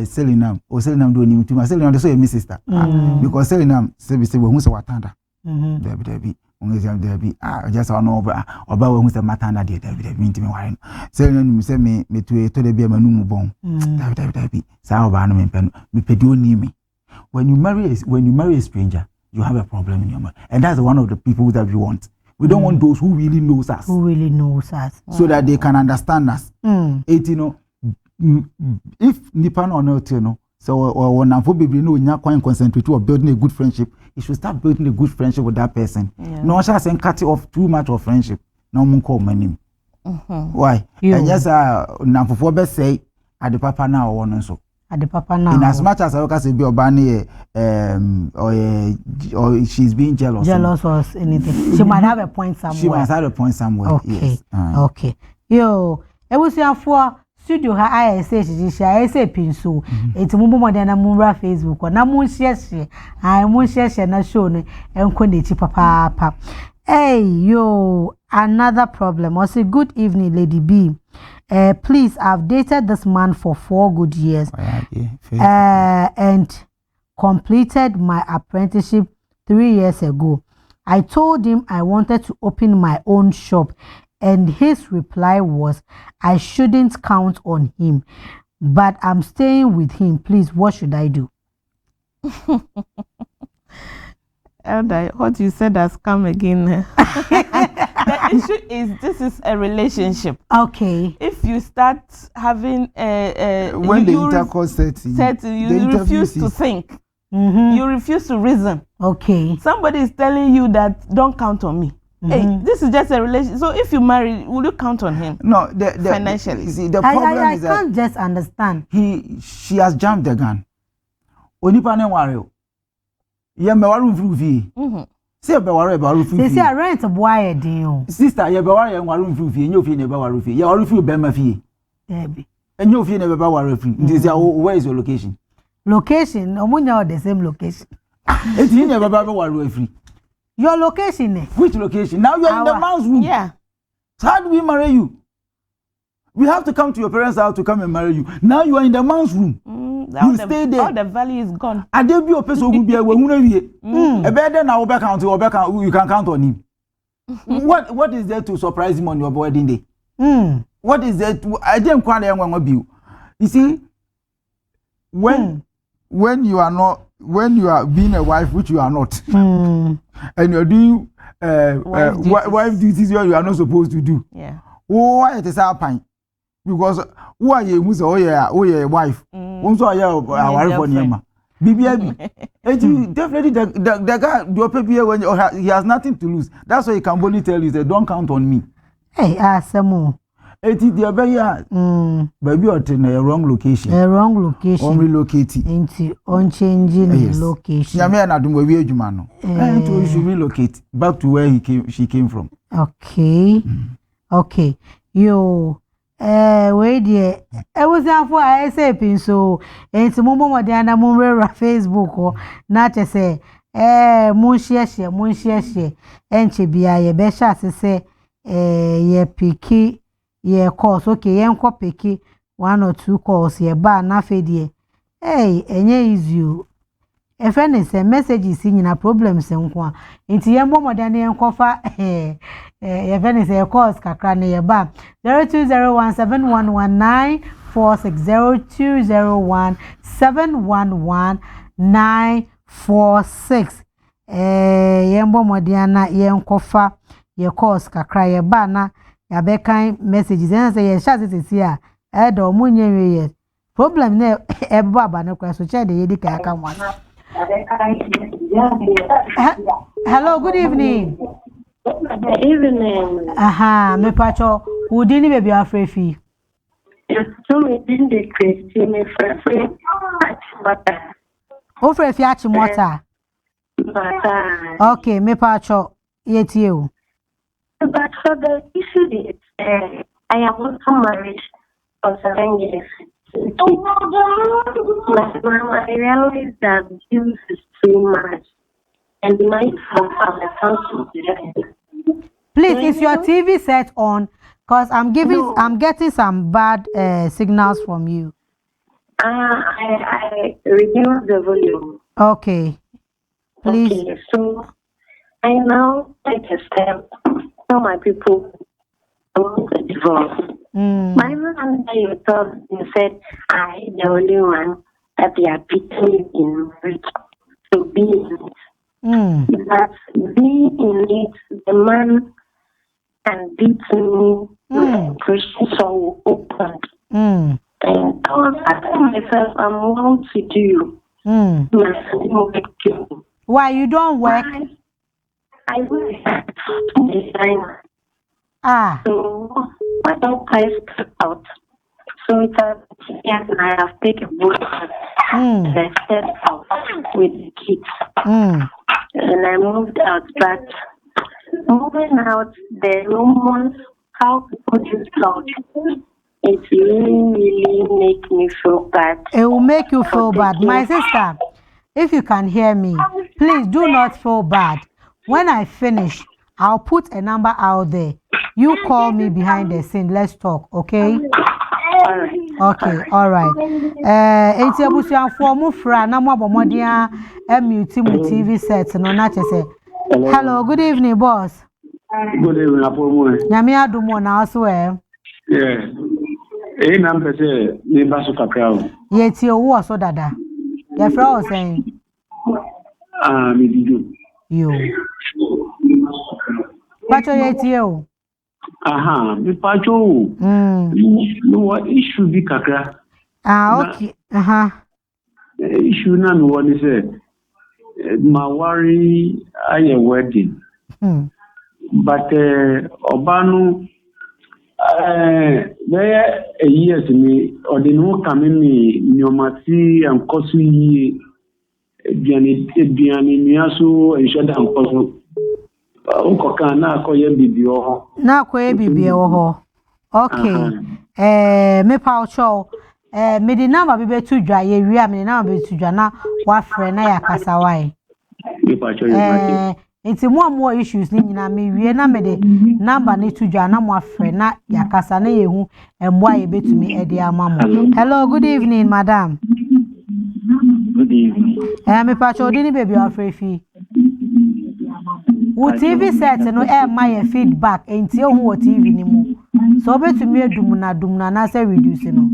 Selinam don't need to. Selinam, they say my sister. Because Selinam say we who's a watanda. Debbie. Just I know about when we say matanda Debbie mean to me why. Selinam say me to the be a manu bon. Debbie. Sao ba no me pen me pedu ni me. When you marry a stranger, you have a problem in your mind. And that's one of the people that we want. We don't want those who really knows us. So that they can understand us. It, if Nipan or not, so when I'm for baby no nya kwan concentrate on building a good friendship, you should start building a good friendship with that person. No shall send cut off too much of friendship. No mun call my name. Why? And yes, now for best say at the papa now or so. At the papa now. In as much as I can say be obani or she's being jealous. Jealous or anything. She might have a point somewhere. She must have a point somewhere. Okay. Yes. Okay. Yo, it was your for studio ha I say pinso. It's mumu mo na mumra Facebook or na mun share. I mun share na show no enko na chi papa. Hey yo, another problem. I say good evening Lady B. Please, I've dated this man for 4 good years and completed my apprenticeship 3 years ago. I told him I wanted to open my own shop, and his reply was, I shouldn't count on him, but I'm staying with him. Please, what should I do? Elder, what you said has come again. The issue is this is a relationship. Okay. If you start having when the intercourse sets you refuse to think. You refuse to reason. Okay. Somebody is telling you that don't count on me. Hey, this is just a relationship. So if you marry, will you count on him? No, financially. See, the problem is that I can't just understand. She has jumped the gun. Onipa ne ware. Ye me waru mfrufi. Say be ware be waru mfrufi. Say rent boy din. Sister ye be ware ye waru mfrufi, enye ofi ne be waru mfrufi. Ye waru mfrufi be ma fie. Debi. Enye ofi ne be ba waru mfrufi. Nti say where is your location? Location, omunya the same location. Enti ne be ba waru mfrufi. Your location eh? Which location? Now you are in the man's room. Yeah. So how do we marry you? We have to come to your parents' house to come and marry you. Now you are in the man's room. You stay there. All the value is gone. And there be a person who be a woman. A better now you can count on him. What is there to surprise him on your wedding day? What is there to I didn't quite want you. You see, when you are being a wife, which you are not, and you're doing wife duties where you are not supposed to do. Yeah. Why it is happening? Because who are you? Oh yeah, wife. Also, I have wife on him. BBB. Definitely the guy do paper when he has nothing to lose. That's why he can only tell you that don't count on me. Hey, Samu. It is the baby or in a wrong location. A wrong location. On relocating. Into unchanging location. Yamia na dumwe we jumano. And to should relocate back to where she came from. Okay. Okay. Yo wait there. I was there for I say pin so and some more than a moon Facebook or not to say moon share and she be a besha to say ye picky ye course okay yen ko picky 1 or 2 calls ye ba na fedie hey enye is you if any say messages in a problems nko nti ye mo than yen kofa if any say calls kakra na ye ba 0201711946 yen mo diana yen kofa ye calls kakra ye ba na ya be kind messages and say ye chat it here e do munye ye problem na e baba na kwa so che de ye di ka aka one. Hello, good evening. Good evening. Aha, me pacho udi ni baby afrefi. So we didn't the Christian free O frefi achi mota. Okay, me pacho Yet you. But for the issue is, I am also married for 7 years. But I realized that bills is too much. And the money from the council. Please, is your TV set on? Because I'm getting some bad signals from you. I reduced the volume. Okay. Please. Okay, so I now take a step. Tell my people want to divorce. My man, you said I the only one that they are beating in marriage. So be in it. But be in it, the man can beat me. Questions are open. And I tell myself, I'm willing to do. Why you don't work? I work designer. So I don't price out. So it's yes, I have taken both and I stepped out with the kids. And I moved out, but moving out, the moments how people do talk, it really make me feel bad. It will make you feel bad. My sister, if you can hear me, please do not feel bad. When I finish, I'll put a number out there. You call me behind the scene. Let's talk, okay? Okay, all right. Enti abusuafo mu fra na mo abomodia mute mu TV set no na chese. Hello, good evening, boss. Good evening, Apomo. Nyame adumo na aso Yeah. Number say ni baso kakra o. Ye ti owo so dada. Ye fra o saying. Me dido. Yo. Pacho ye ti o. Me pacho. No what issue be kakra. Okay. Issue na me what say. My worry I wedding. But Obano there a years me or the no coming me nyomati and kosu yi diani miaso ensure and kosu ukoka na akoye bibi ho na akoye bibi ho. Okay. Me pa ocho me di number bi betu dwa ye wi a me number betu dwa na wa frɛ na ya kasa wai me pa ocho ye It's more issues ni nyina me wie na me de number ni to dwa na mo afre na yakasa na yehu emboa ye betumi e de amamo. Hello, good evening, madam. Good evening. Me pacho di ni baby afre fi. Wo TV set no my feedback enti ohun wo TV ni mu. So betumi edum na na say reduce no.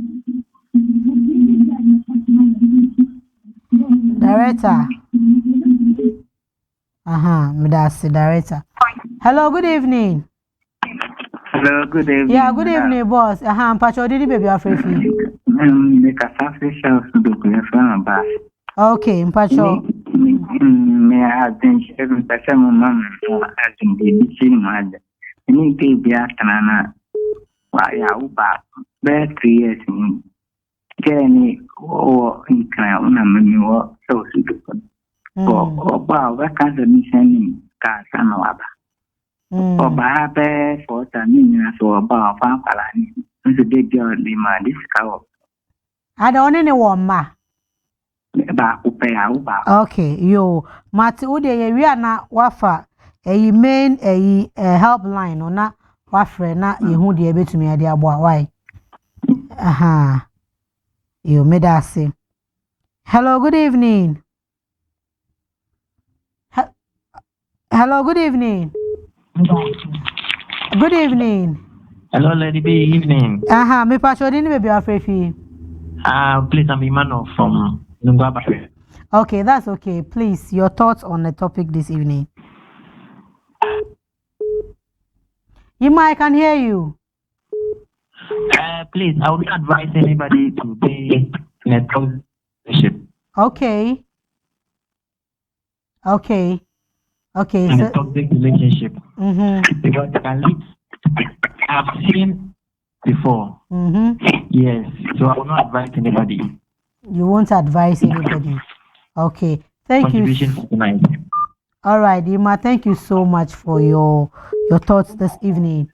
Director. Medasi director. Hello, good evening. Hello, good evening. Yeah, good evening, boss. Pacho didi baby afrefi. The cafe shelf do from bass. Okay, Pacho. Me have been sharing the same mom as in the teaching mother. Any baby after Nana. Why are back? Bear 3 years in Jenny or in Crown and work so suitable. Oba wakaza miseni ka sana waba. Oba be for tani na so oba fa palani. Nso de girl di ma discount. Ada one ne wo ma. Ba upe ya uba. Okay, yo. Mati ude ye wi ana wafa eyi main eyi helpline ona wafre na yehu de betumi ade aboa why. Yo medase. Hello, good evening. Hello, good evening. Good evening. Hello, Lady B. Evening. Me pacho didn't baby afrefi. Please, I'm Emmanuel from Nungwaba. Okay, that's okay. Please, your thoughts on the topic this evening. I can hear you. Please, I would advise anybody to be in a toxic relationship. Okay. In a toxic relationship. Because it can lead. I've seen before. Yes. So I will not advise anybody. You won't advise anybody. Okay. Thank you. All right, Ima, thank you so much for your thoughts this evening.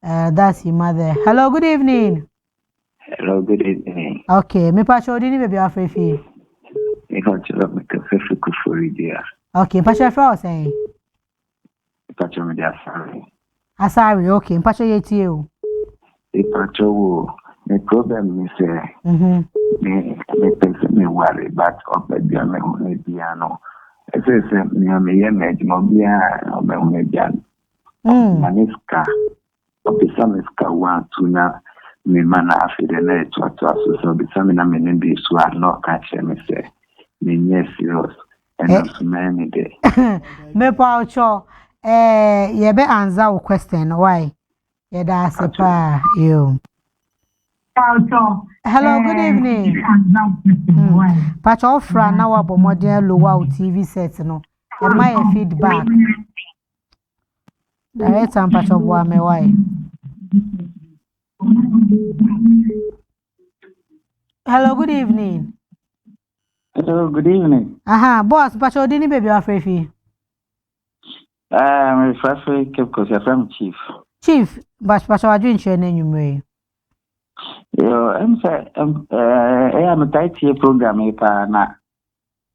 That's Ima there. Hello, good evening. Hello, good evening. Okay, me pacho dini baby afrefi. Me pacho me kafefe kufuri dia. Okay, pacho afra saying. Me pacho me dia sorry. Asari, okay, pacho yeti you. Me pacho wo me problem me say. Me person me worry but obedi me dia no. Ese me ye me mo bia me bia. Maniska. Opisa me ska one two na me mana afide na etu so be some na me ndi so no catch me say me yes serious and so many day me paucho ye be answer your question why ye da sepa you paucho hello good evening paucho fra na wa bomodin lowa TV set no e my feedback direct and paucho boa me why. Hello, good evening. Hello, good evening. Boss, Pacho dini baby afrefi. My favorite kept because I'm Chief. Chief, Pacho adwin share na nyumre. Yo, I'm a tight here program pa na.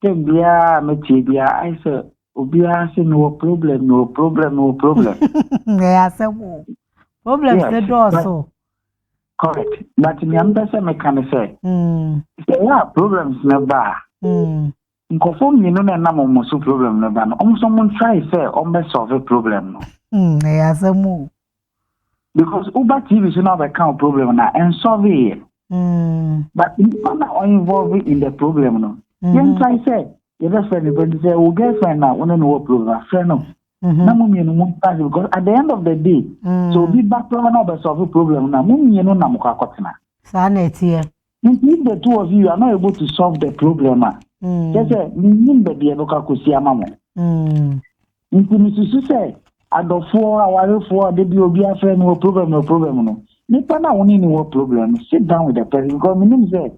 Tem bia me bia I say obia say no problem. Yeah, say problems the door so. Correct. But me am say me can say. Yeah, problems never. Nkofo me no na mo so problem never no. Someone try say be solve a problem no. Yeah, say mo. Because Uber TV so now be count problem na and solve it. But if you are not involved in the problem no. You try say you just say we get friend now, we no problem. Friend no. Because at the end of the day, so be back to another solve a problem now. If the two of you are not able to solve the problem, just say, be able to see a mama. If say, at the 4 hours, they be a friend, no problem. Nipa na only no problem. Sit down with the person because me say,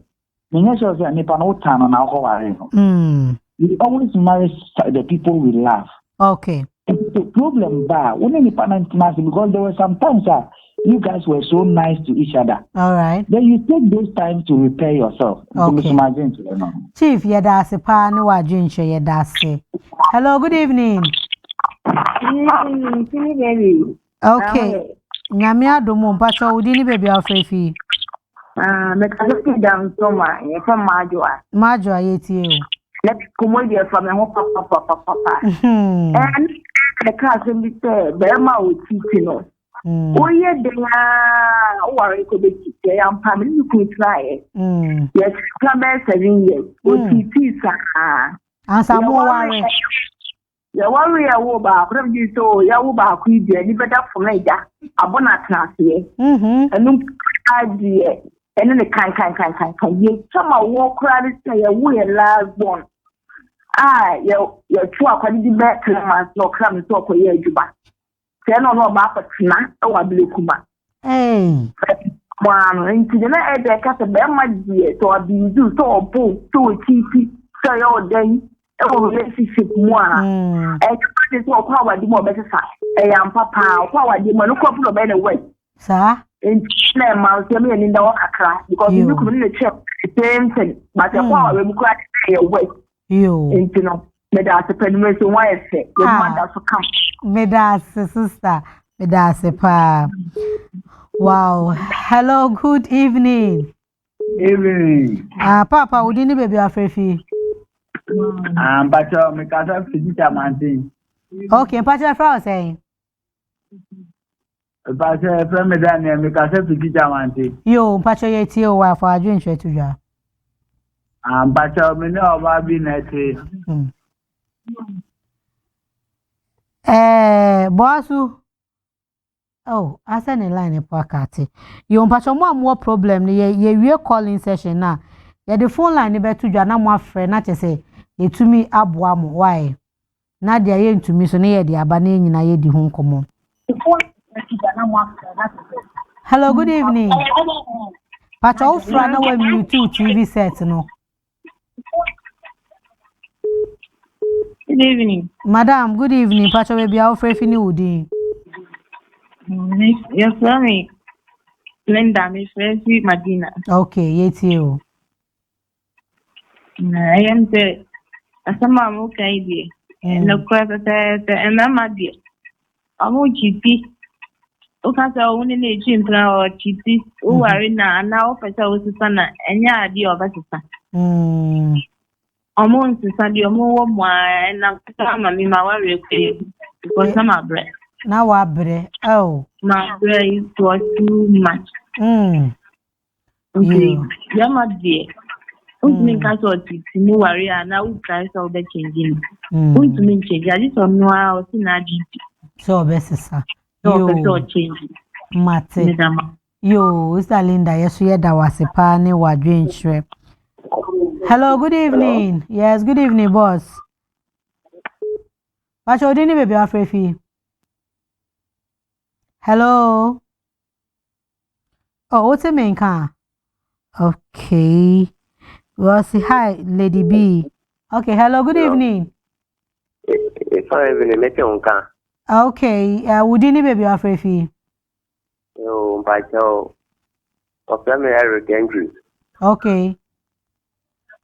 me sure say nipa no time on alcohol. We always marry the people we love. Okay. The problem bar because there were some times you guys were so nice to each other. All right. Then you take those times to repair yourself. Okay. Chief, yedase pa no wadwinche yedase. Hello, good evening. Okay. Nyame adomo mpacho udini baby afrefi. Me ka sit down so ma ye from Majwa yeti o. Let's come here from a papa. And the cousin be said, Berma would teach you know. Oh, yeah, they are worried to be teaching. I'm family, you could try it. Yes, come 7 years. Oh, teach and some more worry. You worry a woba, whatever you saw, Yawoba, could be any better for me. A bonnet class here. And no idea. And then the can. You somehow walk around and say, we are last one. Your two are quite the back no cram so for ye juba. Tell no about na or a blue kuma. Hey, one into the night I cut a bear my dear, so I be do so a bull to a TV, so your day, oh, relationship one. I can't walk power the more better side. I am papa, power the man, couple of better way. Sir, in Mouse, you mean in the Wakakra, because you could really check the same thing, but the power will crack away. You know, that's a penmanship. Why I say, good mother for come. Medas sister, Medas pa. Wow. Hello, good evening. Evening. Papa, udini baby afrefi. But me casa fizita mantin. Okay, Pacha Frau saying. Pacha from me Daniel, me casa fizita mantin. Yo, Pacha yeti o wa for adwin hwe tuja. But me know about being at Bossu. Oh, I send a line a pocket. You patch more problem. Ye calling session now. Ye the phone line be to you na more friend not to say ye to me abuam why. Na dia ye to me so na ye dia abane nyina ye di ho nkomo. Hello, good evening. Patch off run away me to TV set no. Good evening. Madam, good evening. Pacho baby, how free Udi? Yes, sorry. Linda, Miss Francie Medina. Okay, yes, you. I am the Asama Mukaidi. No question, and Mamma dear. I won't cheat. Okay, so only need to or cheat. Who are in now, but I was a son, and ya, dear of us. Almost Sunday, more wine, and I'm a worry because I'm a bread. Now, I bread. Oh, my bread was too much. Okay, Yama dear. Make us all to no worry, and now price of the changing. Who's to make change? I just don't know how to nudge. So, best, sir. So, change. Mate. Yo, is that Linda? Yes, we had our sepane or drink shrimp. Hello, good evening. Hello? Yes, good evening, boss. What's your name, baby? Afrefi. Hello. Oh, what's the main car? Okay. Well, say hi, Lady B. Okay, hello, good evening. It's evening, make your car. Okay, would you baby Afrefi? Oh, by Joe. Of them, I regain you. Okay.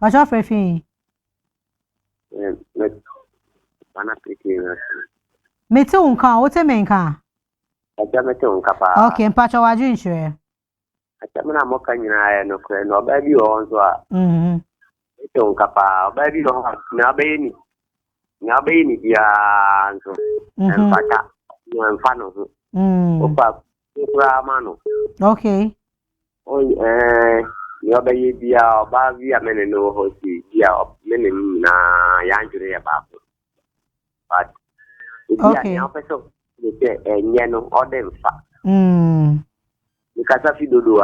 What's your Afrefi? Me too, uncle. What's the main car? I just met you, Papa. Okay, Pacho, what you insure? I tell me I'm okay, no crane, no baby on so. Don't Papa, baby, no baby. Now, baby, yeah, and Pata, you and Fano. Opa, Mano. Okay. Oh, your baby, Bavi, a man, no hosti, yeah, many Yanjure about. But okay, and Yano or them fat. Because of you do.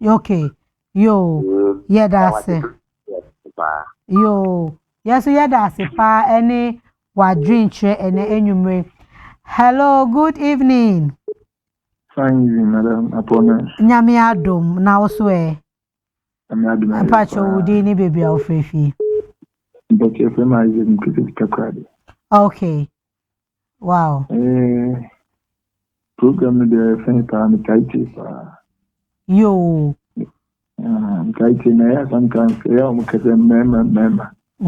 Okay, yo, yeah, that's it. Yo, yes, yeah, that's it. Pa, any what drink and any. Hello, good evening. Fine evening, madam. Upon Nyami Adum, now swear. I'm Pacho Udini, baby, Alfrefi. But your friend is in Kakadi. Okay. Wow. Program the Senator Kaiti. Yo. Kaiti, I sometimes member. I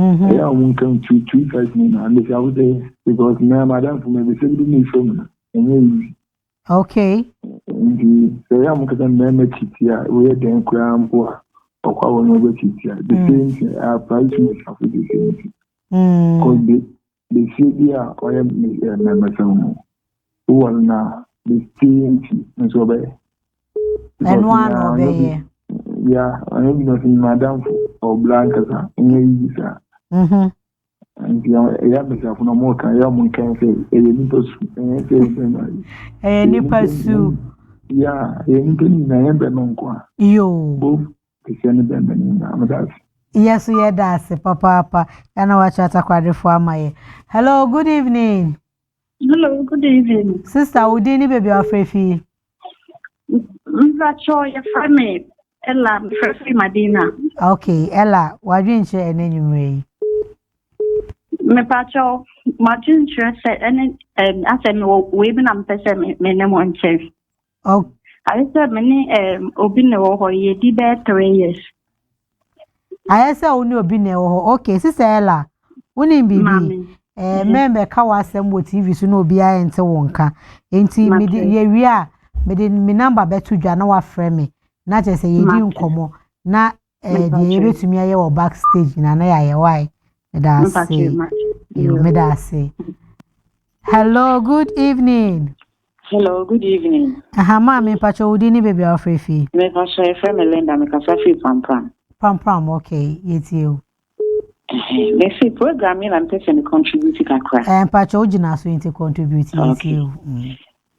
won't come to 2 5 minutes and if I was there because my madam for me sending me from okay. The I'm going to member Chitia, where then cram or our noble Chitia. The same price of the same. Because the city I am member who are now the same and so bad. And one obey. Yeah, I have nothing, madam, or Blanca, and I have myself no more. I can say, a nipper. Yeah, anything I am Benonqua. You both the Senator. Yes, yeah, that's it, Papa. And I watch at a quadri for my. Hello, good evening. Hello, good evening. Sister, Udini, baby, Afrefi. Your family. Ella, Francie Medina. Okay, Ella, what do you share anyway? Me Pacho, Martin said, and I said, women and person, me name on chef. Oh, I said, many open or ye did 3 years. I said, only open okay, Sister Ella, wouldn't be member Kawasem with TV, so no be I enter wonka. Ain't he me, yeah, me number bet to Janoa frame. Not just say you didn't come na the to me or backstage in an area. Why? You hello, good evening. Hello, good evening. Mammy Pacho Udini baby Afrefi. Make us say Linda, make us a Pram, okay, it's you. Let's see, programming and person contributing a crack. And Pacho Jina so into contributing it's you.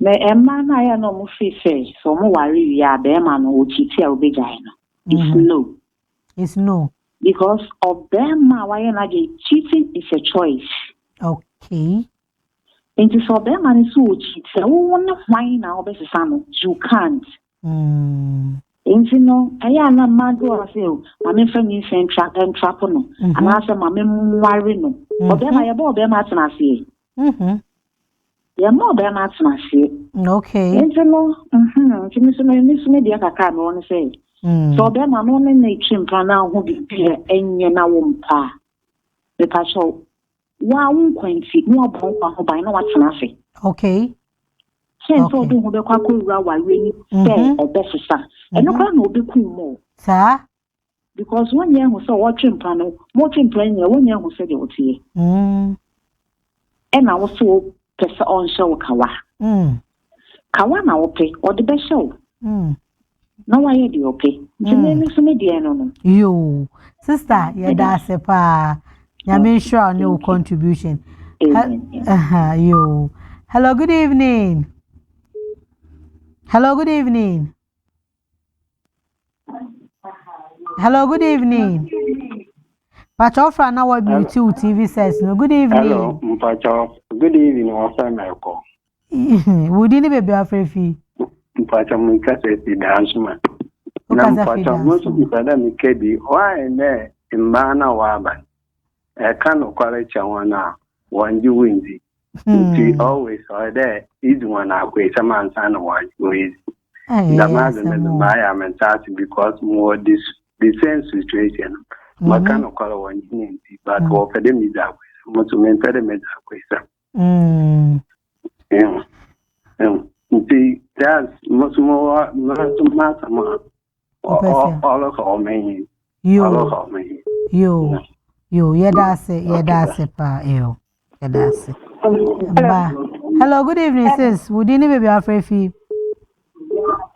Me man I no mo say so mo worry ya be man o chiti a obeja no. It's no. It's no. Because of them why na cheating is a choice. Okay. And so them man is so cheat. So one why na obesisa no you can't. And you know aya na madu o say o ma me fa ni sen trap no. And I say ma me worry no. Obema ya bo obema atena se. Ya mo obema atena se. Okay. Enti no, ntimi me dia kaka no no say. So obema no ne chimpra na ho bi enye na wo mpa. Me pa so wa unkwanti no obon kwa ho ban na watena se. Okay. So do ho be kwa ko wura wa weni say obesisa. Eno kwa na obi ku mo. Sa because one year who saw watching panel, watching playing 1 year who said it was here. And I was so person on show Kawa. Kawa now okay, or the best show. No, I had you okay. You, sister, yeah, that's a pa. I'm sure no contribution. You. Hello, good evening. Hello, good evening. Hello, good evening. Pacho fra na wa beauty TV says no. Good evening. Hello, Pacho. Good evening. What's America? Would you be afraid? Pacho, me kase si dance man. Na Pacho, most of the me kedi. Why ne imbana waba? Kano kwale chawana wanji winzi. She always are there. Is one akwe sama sana wanji. The man I am entitled because more the same situation. Makano kala wanji but for them is that way. Much men for them is that way. See, that's much more all of me. You, yeah, that's it, pa, you. Yeah, that's it. Hello, good evening, sis. Would any baby afraid fee?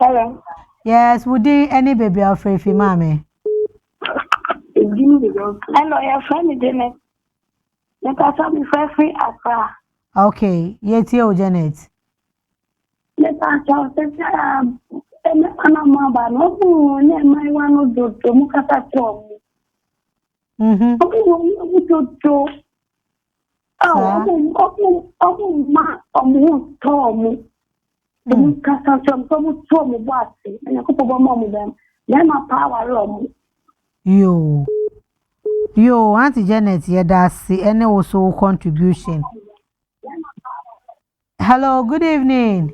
Hello. Yes, would any baby afraid fee, mommy? Hello, your friend Janet. Let us have me free Accra. Okay, yes, you, Janet. Let us have the Anamaba, no, my one of the Mukata Tom. Yo, Auntie Janet, yeah, that's any also contribution. Hello, good evening.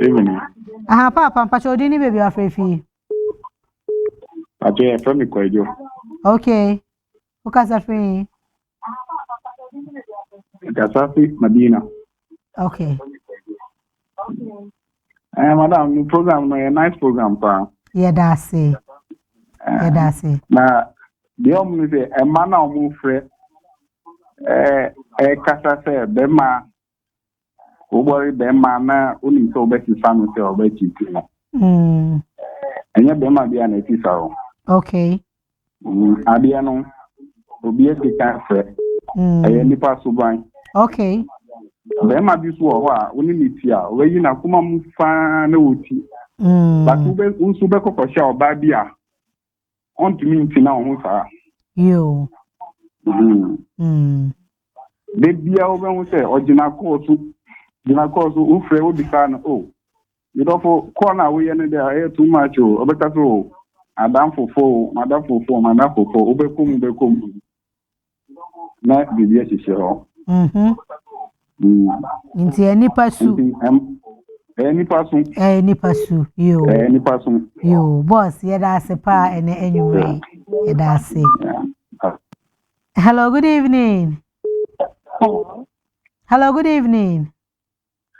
Evening. Papa, Pacho, didn't baby afraid fee. Pacho, from the Kwajo. Okay. Who's afraid? Gasafi Medina. Okay. Madam, the program is a nice program, pa. Yeah, that's it. Yeah, that's it. Now, the only say a man or move free. Kasa say Bema. Worry Bema na only so better family say or better you. And yeah, Bema be an officer. Okay. Adiano. Obi esi kan fre. Nipa suban. Okay. Bema bi so ho a woni nitia, we yi na kuma mu fa na woti. But unsu be kokosha oba bi a. On to me ntina ho sa. Yo. De bia obe hu se ogina course. Gina course u fre o dika na o. You don't for corner we ene there too much o. Obeka so Madam Fofo, Obekum. Na bibi ehihie ho. Nti enipa su. Enipa su. Yo, boss, yeah, that's a pa and anyway. Yeah, that's it. Hello, good evening. Hello, good evening.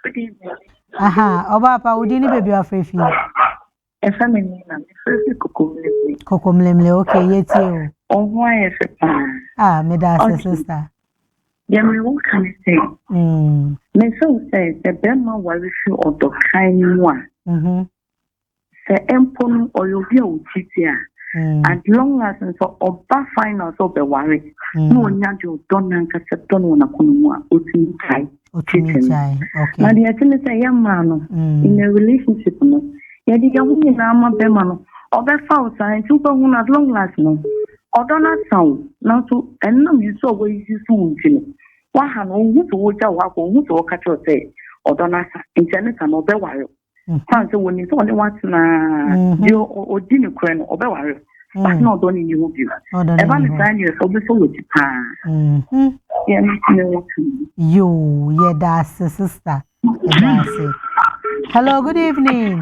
Good evening. Obapa, udini baby afraid fee. Kokomlemle, okay, yet you. Oh, why is it? Me that's sister. Yeah, me what can I say? Me so say the Bema was issue of the kind one. The empon or you be on Chitia. As long as so oba finals of the worry. No nyajo don't accept on a kunwa, uti chai. Okay. Now the attendant say young man in a relationship. Yet the young man Bema or the foul sign super one as long as no. Or don't sound now to and no you saw where you soon. Wahan who to watch out who to catch your say or don't ask internet and obey wire. Fancy when it's only once na you or dinner crane or beware. but not only you you ever find yourself before with yeah you yeah that's sister hello good evening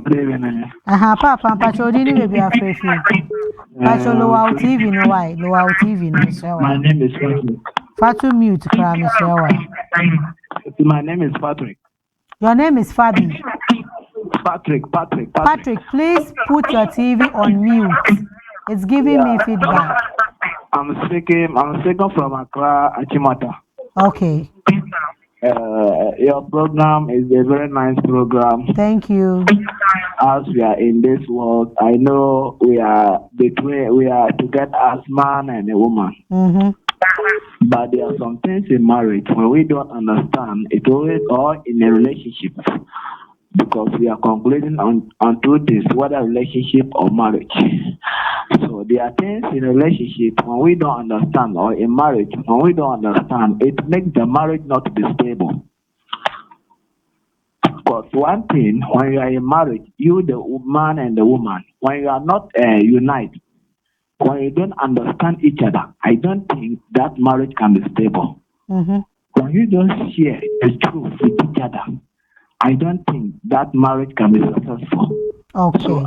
good evening papa dini baby afrefi pacho low TV no why low TV no show my name is Fatu mute kram show my name is Patrick. Your name is Fabi. Patrick, please put your TV on mute. It's giving me feedback. I'm speaking from Accra, Achimota. Okay. Your program is a very nice program. Thank you. As we are in this world, I know we are together as man and a woman. Mm-hmm. But there are some things in marriage when we don't understand it always or in a relationship because we are concluding on two things, whether relationship or marriage. So there are things in a relationship when we don't understand or in marriage when we don't understand, it makes the marriage not to be stable. Because one thing, when you are in marriage, you the man and the woman, when you are not united, when you don't understand each other, I don't think that marriage can be stable. Mm-hmm. When you don't share the truth with each other, I don't think that marriage can be successful. Okay. So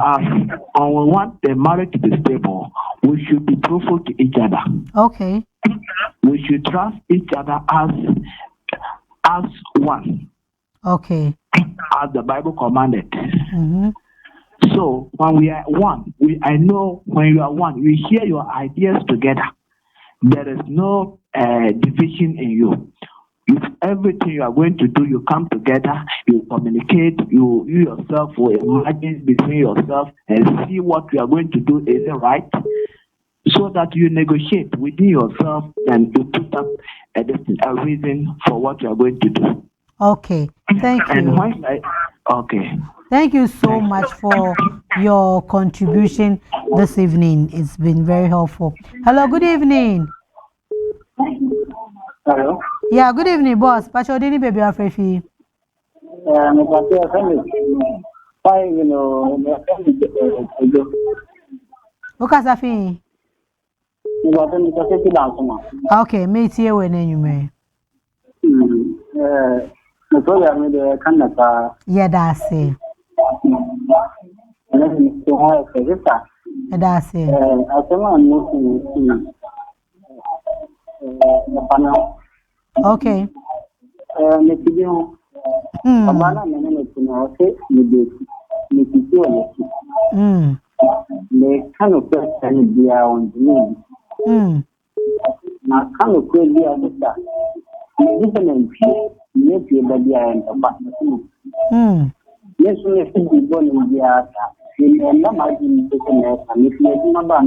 when we want the marriage to be stable, we should be truthful to each other. Okay. We should trust each other as one. Okay. As the Bible commanded. Mm-hmm. So when we are one, I know when you are one, you share your ideas together. There is no division in you. If everything you are going to do, you come together, you communicate, you yourself will imagine between yourself and see what you are going to do is it right, so that you negotiate within yourself and you put up a reason for what you are going to do. Okay, thank you. And okay. Thank you so much for your contribution this evening. It's been very helpful. Hello, good evening. Hello. Yeah, good evening, boss. Pacho dini baby afrefi. Okasafi. Okay, me tie we na nyume. Yeah, that's it. That's it. Okay. Yes, we have to go in the in the margin to connect, and if you remember,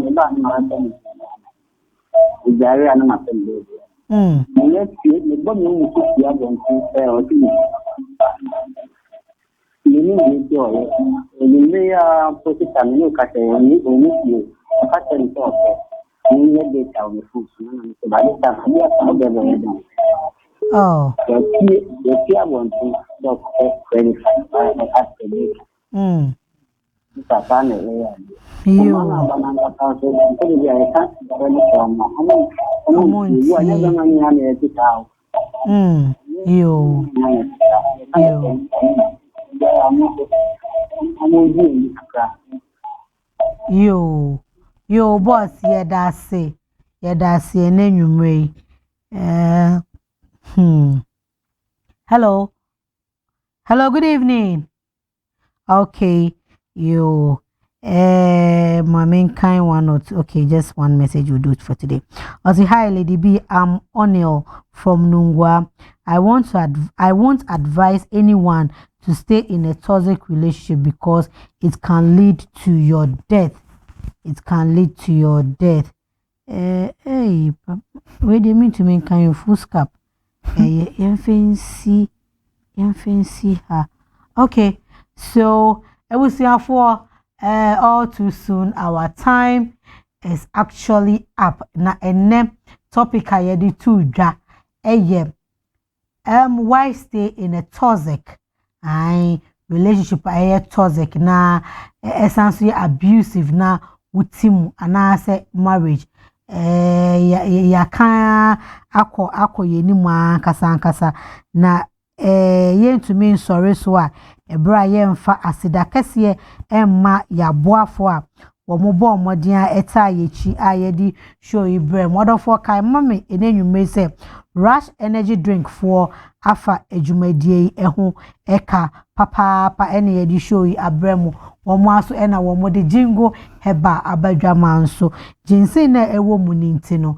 it's very animated. Let's see the body you have on you may put it on you, cut you, cut and talk. You need data on the food, so by the time we are oh, the fear one to doctor 25 after me. Yo, boss, yeah, that's it. Yeah, that's it. Name Hello, good evening. Okay, you, my main kind one note. Okay, just one message will do it for today. I say, hi, Lady B. I'm O'Neill from Nungwa. I won't advise anyone to stay in a toxic relationship because it can lead to your death. It can lead to your death. Hey, wait, do you mean to make kind of full scap? Infancy her. Okay, so I will see for all too soon. Our time is actually up. Na ene topic I did to why stay in a toxic relationship aye toxic na essentially abusive na utimu anase marriage ya kan akọ yenimu ankasa na yentumi nsọre so a ebra yemfa asida kese emma ya boafo a womobo omodin eta yechi ayedi show ibre modofo kai mame enenwume se Rush energy drink for afa ejumadie eho eka papa ene yedi show yi abremu womo aso ena womo de jingo heba abadwama nso jinsin na ewo mu ninti no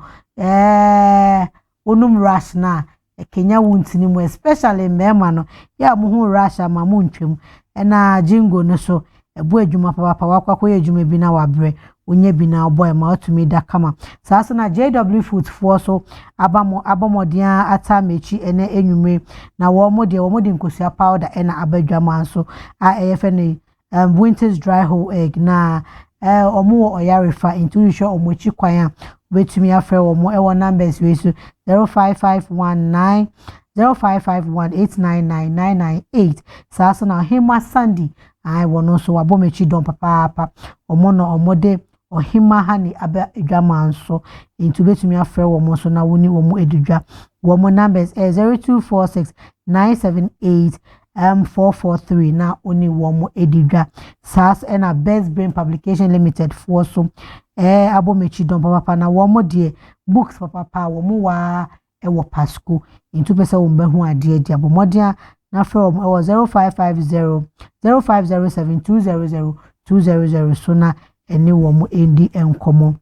onum rush na Kenya wuntini mu especially mema no ya mu hu rush ama mu ntwem ena jingo no so ebu adwuma papa wakwa adwuma bi na wabre onye bi na boy ma otumi da kama saso na JW Food for so abamodian atamechi ene enwume na wo de nkosua powder ena abadwama so a efene Winter's dry whole egg na omo oyarefa into sure omochi kwan betumi afre omo ewo numbers we so 05519 0551899998 saso na Hima Sandy I wono so wabomechi don papa omo no omode ohima hani aba edwama nso into betumi afre omo so na woni omo edudwa womo numbers 0246 978 443 na oni womo edidwa sas ena Best Brain Publication Limited for so abomechi don papa na womo de books papa womo wa ewo pasco into pesa wo mbehu ade dia bomodia na from 0550 0507200200 so na ene womo endi enkomo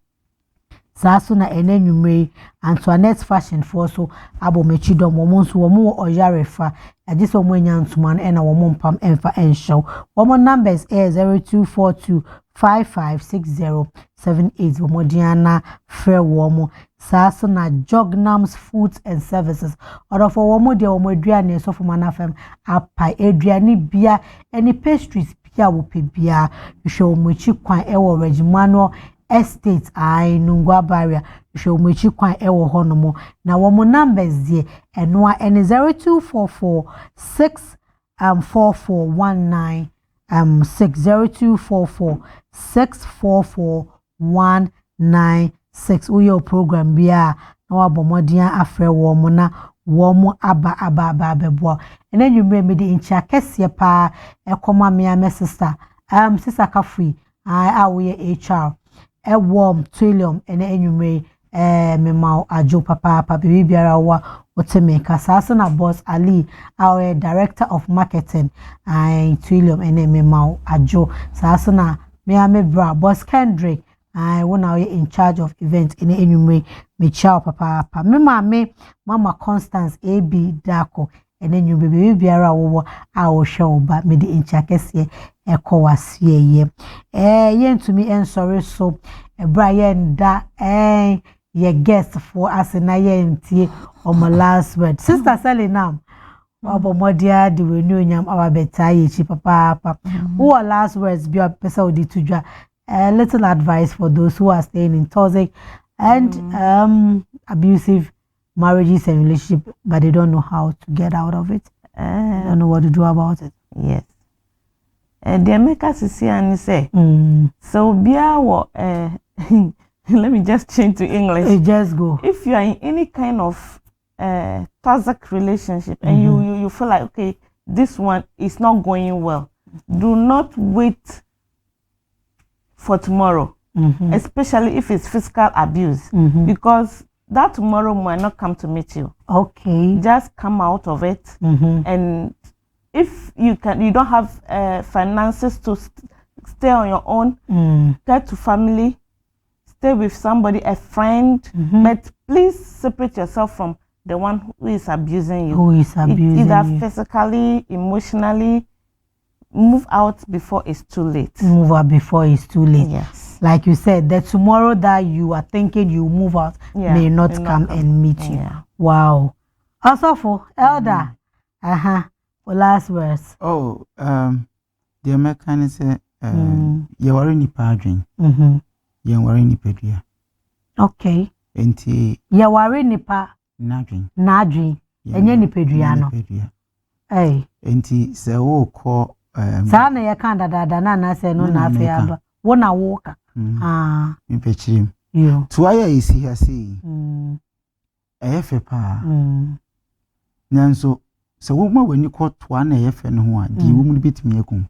saso na enenwumre Antoinette Fashion for so abomechi don womo nso womo oyarefa ajiso womo enya ntuma ena womo mpam enfa enshow womo numbers 0242 556078 womo diana frɛ womo saso na Jognams Foods and Services order for womo de womo aduane so for manafem apa aduane bia any pastries bia wo pe bia hwe womo chi kwan ewo Regimano Estate ai Nungwa Barrier hwe womo chi kwan ewo honomo na womo numbers de enwa en 0244 64419 60244 64419 uyo program bia na wabomodian afre womo na womo aba bebo ene nwumre me de incha kese pa ekoma me sister sister Kafui awoye HR warm trillium ene enwumre me ma ajo papa bibi biara wa otemeka sasa na boss Ali our director of marketing trillium ene me ma ajo sasa na me bra boss Kendrick I wanna in charge of events in enumere me chow papa me mama Constance AB Dako and then you baby biara wo a wo show ba me di incha kese ekowasie ye yen to me en sorry so Brian da ye guest for us na ye ntie on my last word sister Sally now abomodia de we no nyam our beta ye chi papa who last words be pesa odi tudwa a little advice for those who are staying in toxic and abusive marriages and relationships, but they don't know how to get out of it. They don't know what to do about it. Yes. They make us see and say, so let me just change to English. Just go. If you are in any kind of toxic relationship and you feel like, okay, this one is not going well, do not wait for tomorrow, especially if it's physical abuse, because that tomorrow might not come to meet you. Okay. Just come out of it, and if you don't have finances to stay on your own, get to family, stay with somebody, a friend, but please separate yourself from the one who is abusing you. Who is abusing either you. physically, emotionally. Move out before it's too late. Move out before it's too late. Yes. Like you said, the tomorrow that you are thinking you move out may not come and meet you. Yeah. Wow. Also for elder. For last words. Oh, the American say, you are in the padring. You are in the pedria. Okay. Enti. You are in the pa. Nadring. And you ni pedriano. Pedria. Hey. Enti se wo ko Sa na ye kan dada na say no na afi aba. Wo na wo ka. Me pechirim. Yo. To aya isi ha sei. Efe pa. Nanso so wo ma wani ko to na efe no ho a di wo mu bitimi ekun.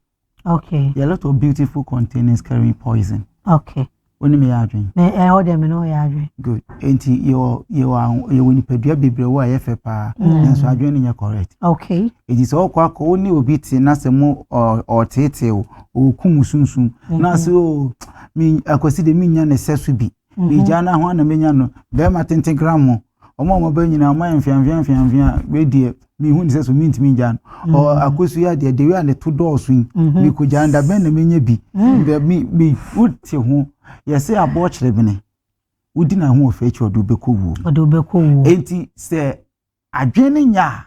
Okay. There are a lot of beautiful containers carrying poison. Okay. When me adwin. Hold them no ya adwin. Good. Enti you when pedua bebre wo efe pa. Nanso adwin nya correct. Okay. It is all kwa ko ni obi ti na se mo o tete o kumusunsun. Na se o mi akwasi de mi nya ne sesu bi. Ni jana ho na menya no be ma 10 gram omo ba nyina ma mfian we die mi hu ni sesu mi ntimi jan o akosu ya de we ane to doosu mi ko janda ben na menya bi mi uti ho yesi abo kire bene udi na ho ofa chi odo bekowu enti se adwene nya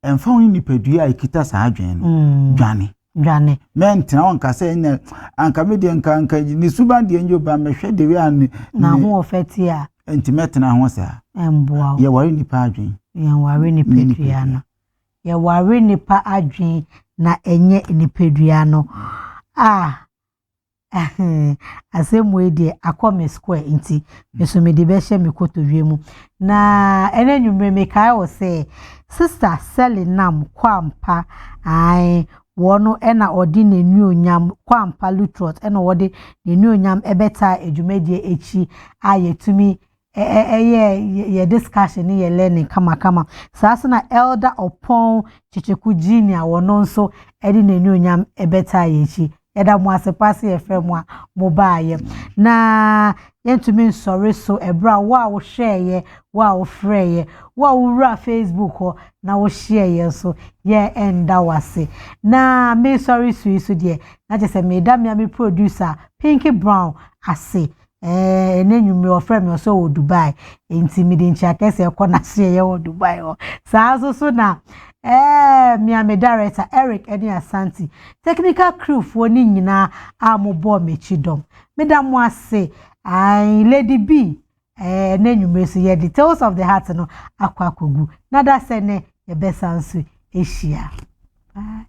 emfa ho ni pedua ikita sa adwene dwane mentina wonka se nya anka medie nka ni suban de enjo ba mehwe de we ane na ho ofa ti a enti metina ho sa emboa ye wari nipa adwen ye wari ni pedua no ye wari nipa adwen na enye ni pedua no asemu ede akome square nti meso me de be hye me kotowie mu na enenwumre me kai wo se sister Selinam kwampa ai wono ena odi nenu onyam kwampa lutrot ena wodi nenu onyam ebeta edwumedie echi ayetumi ye discussion ye learning kama sasa na elder Opon Chicheku Junior wono nso edi nenu onyam ebeta yechi eda mo asepase efrem a mobile na yentumi nsori so ebra wa wo share ye wa wo free ye wa wo ra Facebook ho na wo share ye so ye enda wase na me sorry so de na je se me da me producer Pinky Brown ase enenwumi ofrem yo so wo Dubai enti mi de ncha kese e kona se ye wo Dubai ho sa so na me director Eric Eni Asante technical crew fo ni nyina amobo mechidom medam ase Lady B nenwumre so ye details of the heart no akwa kogu na da se ne ye besansu ehia bye.